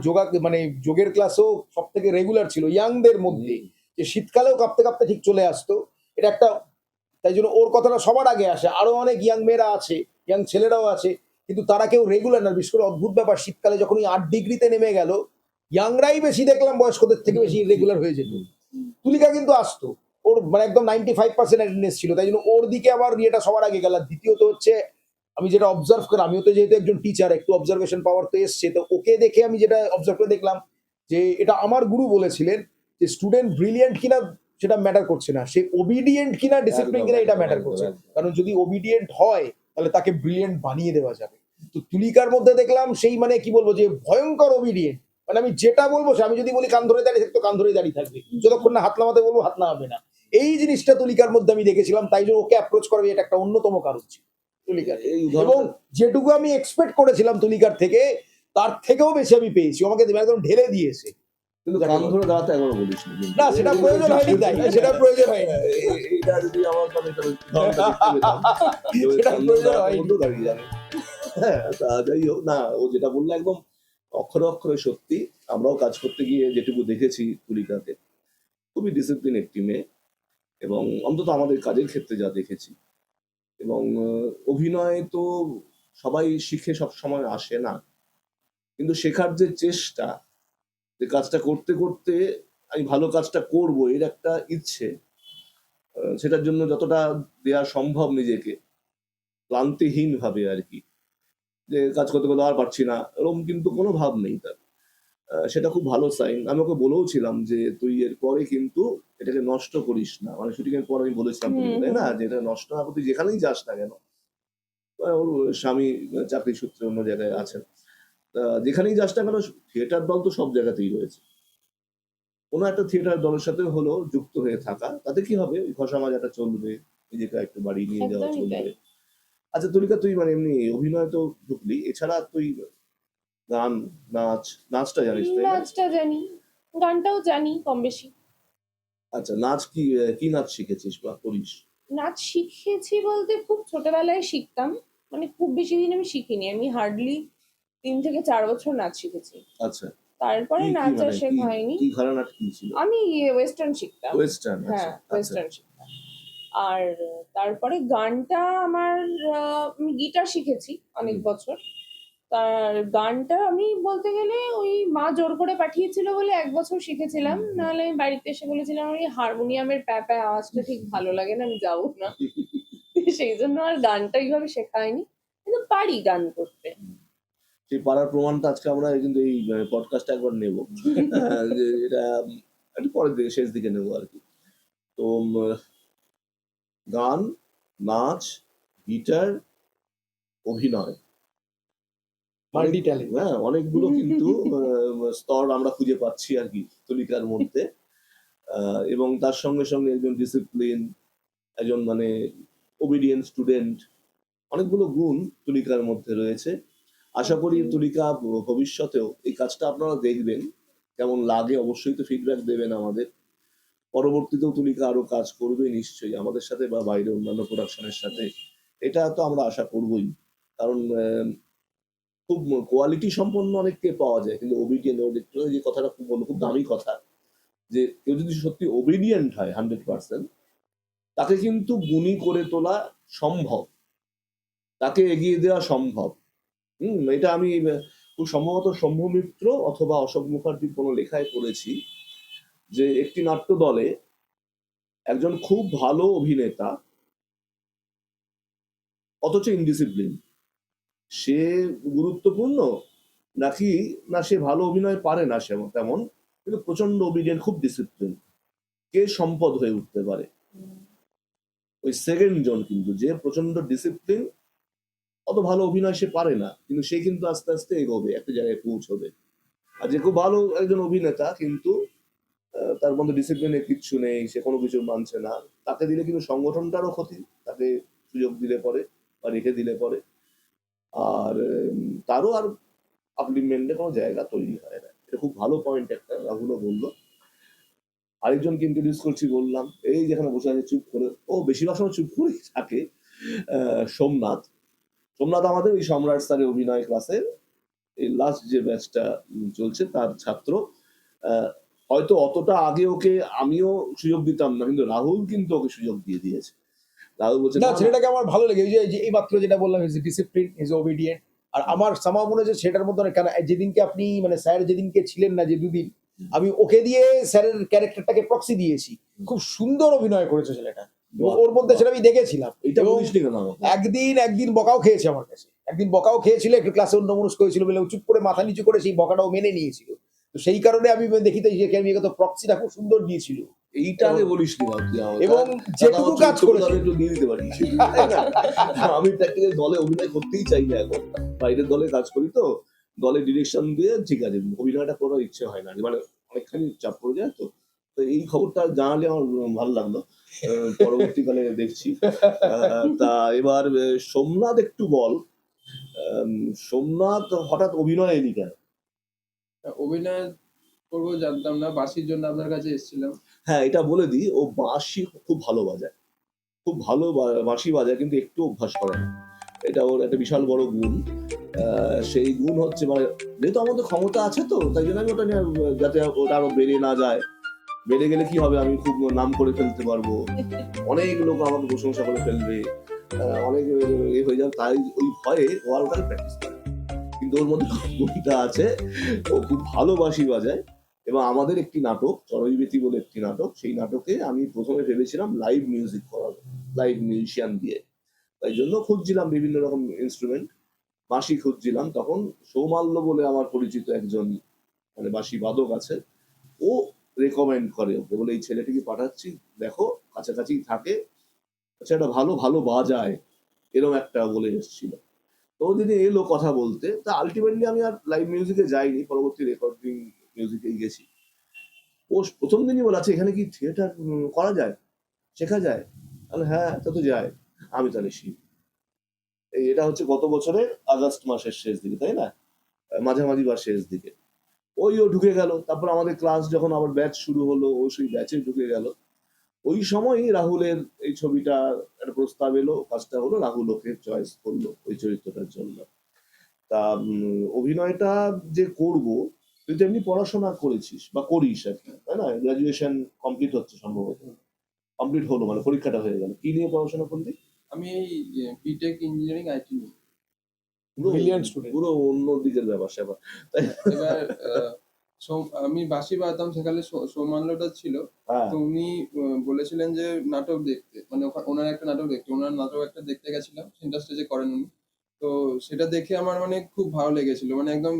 মানে যোগের ক্লাসও সব থেকে রেগুলার ছিল ইয়াংদের মধ্যে, যে শীতকালেও কাঁপতে কাঁপতে ঠিক চলে আসতো। এটা একটা, তাই জন্য ওর কথাটা সবার আগে আসে। আরো অনেক ইয়াং মেয়েরা আছে, ইয়াং ছেলেরাও আছে, কিন্তু তারা কেউ রেগুলার না। বিশেষ করে অদ্ভুত ব্যাপার, শীতকালে যখন ওই 8 ডিগ্রিতে নেমে গেল, ইয়াংরাই বেশি দেখলাম বয়স্কদের থেকে বেশি রেগুলার হয়ে যেত। তুলিকা কিন্তু আসতো, ওর মানে একদম 95% অ্যাটেন্ডেন্স ছিল, তাই জন্য ওর দিকে আবার ইয়েটা সবার আগে গেল। আর দ্বিতীয়ত হচ্ছে, আমি যেটা অবজার্ভ করি, আমিও তো যেহেতু একজন টিচার, একটু অবজারভেশন পাওয়ার তো এসছে, তো ওকে দেখে আমি যেটা অবজার্ভ করে দেখলাম, যে এটা আমার গুরু বলেছিলেন যে স্টুডেন্ট ব্রিলিয়েন্ট কিনা সেটা ম্যাটার করছে না, সে ওবিডিয়েন্ট কিনা, ডিসিপ্লিন একদম, কিনা, এটা একদম, ম্যাটার একদম, করছে। একদম। কারণ যদি ওবিডিয়েন্ট হয় তাহলে তাকে ব্রিলিয়েন্ট বানিয়ে দেওয়া যাবে। তো তুলিকার মধ্যে দেখলাম সেই, মানে কি বলবো, যে ভয়ঙ্কর ওবিডিয়েন্ট। মানে আমি যেটা বলবো, আমি যদি বলি কান ধরে দাঁড়িয়ে থাকতো, কান ধরে দাঁড়িয়ে থাকবে, যতক্ষণ না হাত নামাতে বলবো হাত নামাবে না। এই জিনিসটা তুলিকার মধ্যে আমি দেখেছিলাম, তাই জন্য ওকে অ্যাপ্রোচ করবে, এটা একটা অন্যতম কারণ ছিল তুলিকার। এই এবং উদাহরণটা যেটুকু আমি এক্সপেক্ট করেছিলাম তুলিকার থেকে, তার থেকেও বেশি আমি পেয়েছি। ও আমাকে একদম ঢেলে দিয়েছে। কিন্তু কান ধরে দাঁড়াতে এখনো বলিস নি। না, সেটা প্রয়োজন হয়নি, তাই সেটা প্রয়োজন হয়নি। এইটা যদি আমার মানে একটা উদাহরণটা দেখতে পেতাম, যে ওই সেটা কান ধরে প্রয়োজন দাঁড়াতে হয়নি। বলতো, দাঁড়িয়ে যাবে। হ্যাঁ, তা যাই হোক না, ও যেটা বললো একদম অক্ষরে অক্ষরে সত্যি। আমরাও কাজ করতে গিয়ে যেটুকু দেখেছি তুলিকাকে, খুবই ডিসিপ্লিন একটি মেয়ে, এবং অন্তত আমাদের কাজের ক্ষেত্রে যা দেখেছি। এবং অভিনয় তো সবাই শিখে সব সময় আসে না, কিন্তু শেখার যে চেষ্টা, যে কাজটা করতে করতে আমি ভালো কাজটা করব, এর একটা ইচ্ছে, সেটার জন্য যতটা দেয়া সম্ভব নিজেকে, ক্লান্তিহীন ভাবে আর কি, যে কাজ করতে করতে আর পারছি না এরকম কিন্তু কোনো ভাব নেই তার। সেটা খুব ভালো সাইন। আমি ওকে বলেও ছিলাম যে তুই এর পরে কিন্তু এটাকে নষ্ট করিস না। মানে শুটিং এর পর আমি বলেছিলাম তোকে, তাই না, যে এটা নষ্ট না করে তুই যেখানেই যাস না কেন। ওর স্বামী চাকরি সূত্রে অন্য জায়গায় আছেন, যেখানেই যাস না কেন, থিয়েটার দল তো সব জায়গাতেই রয়েছে। কোনো একটা থিয়েটার দলের সাথে হলো যুক্ত হয়ে থাকা, তাতে কি হবে, ওই ঘষা মাজাটা চলবে, নিজেকে একটু বাড়ি নিয়ে যাওয়া একদমই তাই। চলবে। আচ্ছা তুলিকা, তুই মানে এমনি অভিনয় তো ঢুকলি, এছাড়া তুই গান, নাচটা জানিস তাই না? নাচটা জানি, গানটাও জানি কম বেশি। আচ্ছা, নাচ কি কি নাচ শিখেছিস বা করিস? নাচ শিখেছি বলতে খুব ছোটবেলায় শিখতাম, মানে খুব বেশি দিন আমি শিখিনি, আমি হার্ডলি 3 থেকে 4 বছর নাচ শিখেছি। আচ্ছা, তারপরে কি কি নাচ আর মানে কি শেখা হয়নি। কি ঘরানার কি ছিল? আমি ওয়েস্টার্ন শিখতাম। ওয়েস্টার্ন। আচ্ছা হ্যাঁ, আচ্ছা। ওয়েস্টার্ন শিখতাম। আর তারপরে গানটা আমার আমি গিটার শিখেছি অনেক বছর। তার গানটা আমি বলতে গেলে ওই মা জোর করে পাঠিয়েছিল বলে 1 বছর শিখেছিলাম, নাহলে আমি বাড়িতে এসে বলেছিলাম আমার এই হারমোনিয়ামের প্যা প্যা আওয়াজটা ঠিক ভালো লাগে না, আমি যাবো না। সেই জন্য আর গানটা এইভাবে শেখা হয়নি, কিন্তু পারি গান করতে। সেই পাড়ার প্রমাণটা আজকে আমরা কিন্তু এই পডকাস্টে একবার নেব। যে এটা একটু পরের দিকে, শেষ দিকে নেবো আর কি। তো গান, নাচ, গিটার, অভিনয়, মাল্টি ট্যালেন্ট। হ্যাঁ অনেকগুলো কিন্তু স্তর আমরা খুঁজে পাচ্ছি আর কি তুলিকার মধ্যে। এবং তার সঙ্গে সঙ্গে একজন ডিসিপ্লিন, একজন মানে ওবিডিয়েন্ট স্টুডেন্ট, অনেকগুলো গুণ তুলিকার মধ্যে রয়েছে। আশা করি তুলিকা ভবিষ্যতেও এই কাজটা আপনারা দেখবেন, কেমন লাগে অবশ্যই তো ফিডব্যাক দেবেন আমাদের। পরবর্তীতেও তুলিকা আরো কাজ করবে নিশ্চয়ই আমাদের সাথে বা বাইরে অন্যান্য প্রোডাকশনের সাথে, এটা তো আমরা আশা করবোই। কারণ খুব কোয়ালিটি সম্পন্ন অনেককে পাওয়া যায়, কিন্তু ওবিডিয়েন্ট, যে কথাটা খুব বললো, খুব দামি কথা, যে কেউ যদি সত্যি ওবিডিয়েন্ট হয় 100%, তাকে কিন্তু গুণী করে তোলা সম্ভব, তাকে এগিয়ে দেওয়া সম্ভব। এটা আমি খুব সম্ভবত শম্ভু মিত্র অথবা অশোক মুখার্জির কোনো লেখায় পড়েছি, যে একটি নাট্য দলে একজন খুব ভালো অভিনেতা অথচ ইনডিসিপ্লিন, সে গুরুত্বপূর্ণ নাকি না সে ভালো অভিনয় পারে না সে তেমন, কিন্তু প্রচন্ড অবিডিয়েন্ট, খুব ডিসিপ্লিন, কে সম্পদ হয়ে উঠতে পারে? ওই সেকেন্ড জন কিন্তু, যে প্রচন্ড ডিসিপ্লিন, অত ভালো অভিনয় সে পারে না, কিন্তু সে কিন্তু আস্তে আস্তে এগোবে, একটা জায়গায় পৌঁছবে। আর যে খুব ভালো একজন অভিনেতা কিন্তু তার মধ্যে ডিসিপ্লিনের কিচ্ছু নেই, সে কোনো কিছু মানছে না, তাকে দিলে কিন্তু সংগঠনটারও ক্ষতি, তাকে সুযোগ দিলে পরে বা রেখে দিলে পরে, আর তারও আর আপলিমেন্টে কোনো জায়গা তৈরি হয় না। এটা খুব ভালো পয়েন্ট একটা রাহুলও বললো। আরেকজনকে ইন্ট্রোডিউস করছি বললাম, এই যেখানে বসে আছে চুপ করে, ও বেশিরভাগ সময় চুপ করেই থাকে, সোমনাথ। সোমনাথ আমাদের ওই সম্রাট স্যারের অভিনয় ক্লাসের এই লাস্ট যে ব্যাচটা চলছে তার ছাত্র। হয়তো অতটা আগে ওকে আমিও সুযোগ দিতাম না, কিন্তু রাহুল কিন্তু ওকে সুযোগ দিয়ে দিয়েছে। রাহুল বলছে না, না, ছেলেটাকে আমার ভালো লেগে, যে এই মাত্র যেটা বললাম, ইজ ডিসিপ্লিন, ইজ ওবিডিয়েন্ট। আর আমার সামা মনে হচ্ছে সেটার মধ্যে কেন যেদিনকে আপনি মানে স্যার যেদিনকে ছিলেন না, যে দুদিন আমি ওকে দিয়ে স্যারের ক্যারেক্টারটাকে প্রক্সি দিয়েছি, খুব সুন্দর অভিনয় করেছে ছেলেটা, এবং ওর মধ্যে সেটা আমি দেখেছিলাম। এটা এবং বলিস নি কেন আমাকে? একদিন বকাও খেয়েছে আমার কাছে, একদিন বকাও খেয়েছিল, একটু ক্লাসে অন্যমনস্ক হয়েছিল বলে ও চুপ করে মাথা নিচু করে সেই বকাটাও মেনে নিয়েছিল। তো সেই কারণে আমি দেখি তো যে আমি প্রক্সিটা খুব সুন্দর দিয়েছিল। এইটা আগে বলিস নি তুই আমাকে, এবং যেটুকু কাজ করেছে একটু দিয়ে দিতে পারি। আমি প্র্যাকটিক্যাল দলে অভিনয় করতেই চাই না এখন, বাইরের দলে কাজ করি তো, দলে ডিরেকশন দিয়ে ঠিক আছে, অভিনয়টা করার ইচ্ছে হয় না, মানে অনেকখানি চাপ পড়ে যায় তো। তো এই খবরটা জানালে আমার ভালো লাগলো, পরবর্তীকালে দেখছি। তা এবার সোমনাথ একটু বল, সোমনাথ হঠাৎ অভিনয় এলি কেন? অভিনয় করবো জানতাম না, বাঁশির জন্য আপনার কাছে এসেছিলাম। হ্যাঁ, এটা বলে দিই, ও বাঁশি খুব ভালো বাজায়, খুব ভালো বাঁশি বাজায়, কিন্তু একটু অভ্যাস করে না। এটা ওর একটা বিশাল বড় গুণ। সেই গুণ হচ্ছে মানে, যেহেতু আমাদের ক্ষমতা আছে তো, তাই জন্য আমি ওটা নিয়ে, যাতে ওটা আরো বেড়ে না যায়, বেড়ে গেলে কি হবে, আমি খুব নাম করে ফেলতে পারবো, অনেক লোক আমাকে প্রশংসা করে ফেলবে, অনেক হয়ে যাবে, তাই ওই ভয়ে ও আর ওটাকে প্র্যাকটিস করে। কিন্তু ওর মধ্যে গুণটা আছে, ও খুব ভালো বাঁশি বাজায়। এবং আমাদের একটি নাটক, চরৈবেতি বলে একটি নাটক, সেই নাটকে আমি প্রথমে ভেবেছিলাম লাইভ মিউজিক করাবো, লাইভ মিউজিশিয়ান দিয়ে। তাই জন্য খুঁজছিলাম বিভিন্ন রকম ইনস্ট্রুমেন্ট, বাঁশি খুঁজছিলাম। তখন সৌমাল্য বলে আমার পরিচিত একজন মানে বাঁশি বাদক আছে, ও রেকমেন্ড করে ওকে, বলে এই ছেলেটিকে পাঠাচ্ছি, দেখো কাছাকাছি থাকে, আচ্ছা একটা ভালো ভালো বাজায়, এরকম একটা বলে এসেছিল। তো ও যদি এলো কথা বলতে, তা আলটিমেটলি আমি আর লাইভ মিউজিকে যাইনি, পরবর্তী রেকর্ডিং মিউজিকেই গেছি। ও প্রথম দিনই বলে, আচ্ছা এখানে কি থিয়েটার করা যায়, শেখা যায়? তাহলে হ্যাঁ, তা তো যায়। আমি তাহলে শিখি। এটা হচ্ছে গত বছরের আগস্ট মাসের শেষ দিকে, তাই না? মাঝামাঝি বা শেষ দিকে ও ঢুকে গেল। তারপর আমাদের ক্লাস যখন আবার ব্যাচ শুরু হলো, ও সেই ব্যাচে ঢুকে গেল। ওই সময়ই রাহুলের এই ছবিটা একটা প্রস্তাব এলো, কাজটা হলো, রাহুল ওকে চয়েস করলো ওই চরিত্রটার জন্য। তা অভিনয়টা যে করব, তুই তো এমনি পড়াশোনা করেছিস বা করিস আর কি, তাই না? গ্রাজুয়েশন কমপ্লিট হচ্ছে সম্ভবত। কমপ্লিট হলো, মানে পরীক্ষাটা হয়ে গেল, কি নিয়ে পড়াশোনা করলি? আমি এই বিটেক ইঞ্জিনিয়ারিং আইটি নিয়ে। পুরো Brilliant student. পুরো অন্য দিকের ব্যাপার স্যাপার, তাই? এবার আমি বাঁশি বাজাতাম, সেখানে সৌমাল্যটা ছিল। হ্যাঁ, তো উনি বলেছিলেন যে নাটক দেখতে, মানে ওনার একটা নাটক দেখতে, ওনার নাটক একটা দেখতে গেছিলাম, সেন্টার স্টেজে করেন উনি। তো সেটা দেখে আমার মানে খুব ভালো লেগেছিল, মানে একদম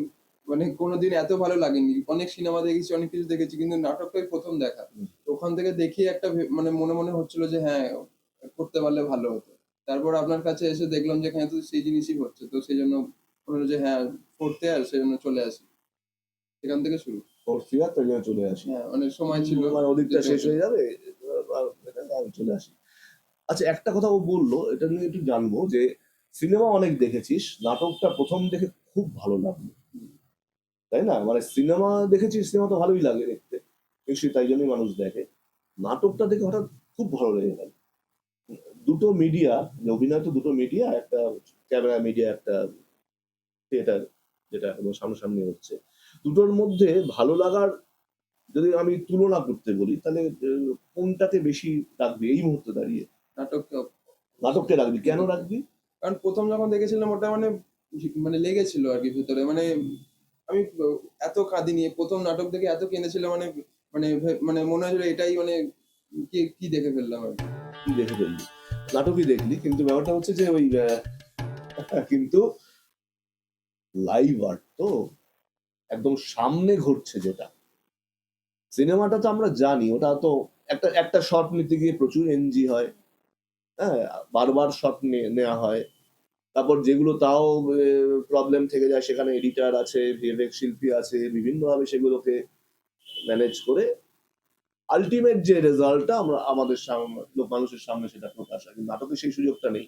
মানে কোনোদিন এত ভালো লাগেনি। অনেক সিনেমা দেখেছি, অনেক কিছু দেখেছি, কিন্তু নাটকটাই প্রথম দেখা। হুম। তো ওখান থেকে দেখি একটা মানে মনে মনে হচ্ছিল যে হ্যাঁ, করতে পারলে ভালো হতো। তারপর আপনার কাছে এসে দেখলাম যে এখানে তো সেই জিনিসই হচ্ছে, তো সেই জন্য মনে হলো যে হ্যাঁ, করতে, আর সেই জন্য চলে আসি। সেখান থেকে শুরু। ফোর্থ ইয়ার তো জন্য চলে আসি, হ্যাঁ, অনেক সময় ছিল। মানে ওদিকটা যেতে শেষ হতো। হয়ে যাবে, আমি চলে আসি। আচ্ছা, একটা কথা ও বললো, এটা নিয়ে একটু জানবো যে সিনেমা অনেক দেখেছিস, নাটকটা প্রথম দেখে খুব ভালো লাগলো, তাই না? মানে সিনেমা দেখেছিস, সিনেমা তো ভালোই লাগে দেখতে, নিশ্চয়ই তাই জন্যই মানুষ দেখে। নাটকটা দেখে হঠাৎ খুব ভালো লেগে গেল। দুটো মিডিয়া, অভিনয় তো দুটো মিডিয়া, একটা ক্যামেরা মিডিয়া, একটা থিয়েটার, যেটা একদম সামনাসামনি হচ্ছে। দুটোর মধ্যে ভালো লাগার যদি আমি তুলনা করতে বলি, তাহলে কোনটাকে বেশি রাখবি এই মুহূর্তে দাঁড়িয়ে? নাটকটা নাটককে রাখবি, কেন রাখবি? কারণ প্রথম যখন দেখেছিলাম ওটা মানে মানে লেগেছিল আর কি ভিতরে, মানে আমি এত কাঁদিনি প্রথম নাটক দেখে, এত কেঁদেছিল, মানে মানে মানে মনে হয়েছিল এটাই মানে কি কি দেখে ফেললাম আর কি। কি দেখে ফেললি? নাটকই দেখলি, কিন্তু ব্যাপারটা হচ্ছে যে ওই কিন্তু লাইভ আর্ট তো একদম সামনে ঘটছে যেটা, সিনেমাটা তো আমরা জানি ওটা তো একটা একটা শট নিতে গিয়ে প্রচুর এনজি হয়, হ্যাঁ, বারবার শট নেওয়া হয়, তারপর যেগুলো তাও প্রবলেম থেকে যায় সেখানে এডিটার আছে, ভিএফএক্স শিল্পী আছে, বিভিন্নভাবে সেগুলোকে ম্যানেজ করে আলটিমেট যে রেজাল্টটা আমরা আমাদের সামনে, মানুষের সামনে সেটা প্রকাশ হয়। কিন্তু নাটকে সেই সুযোগটা নেই।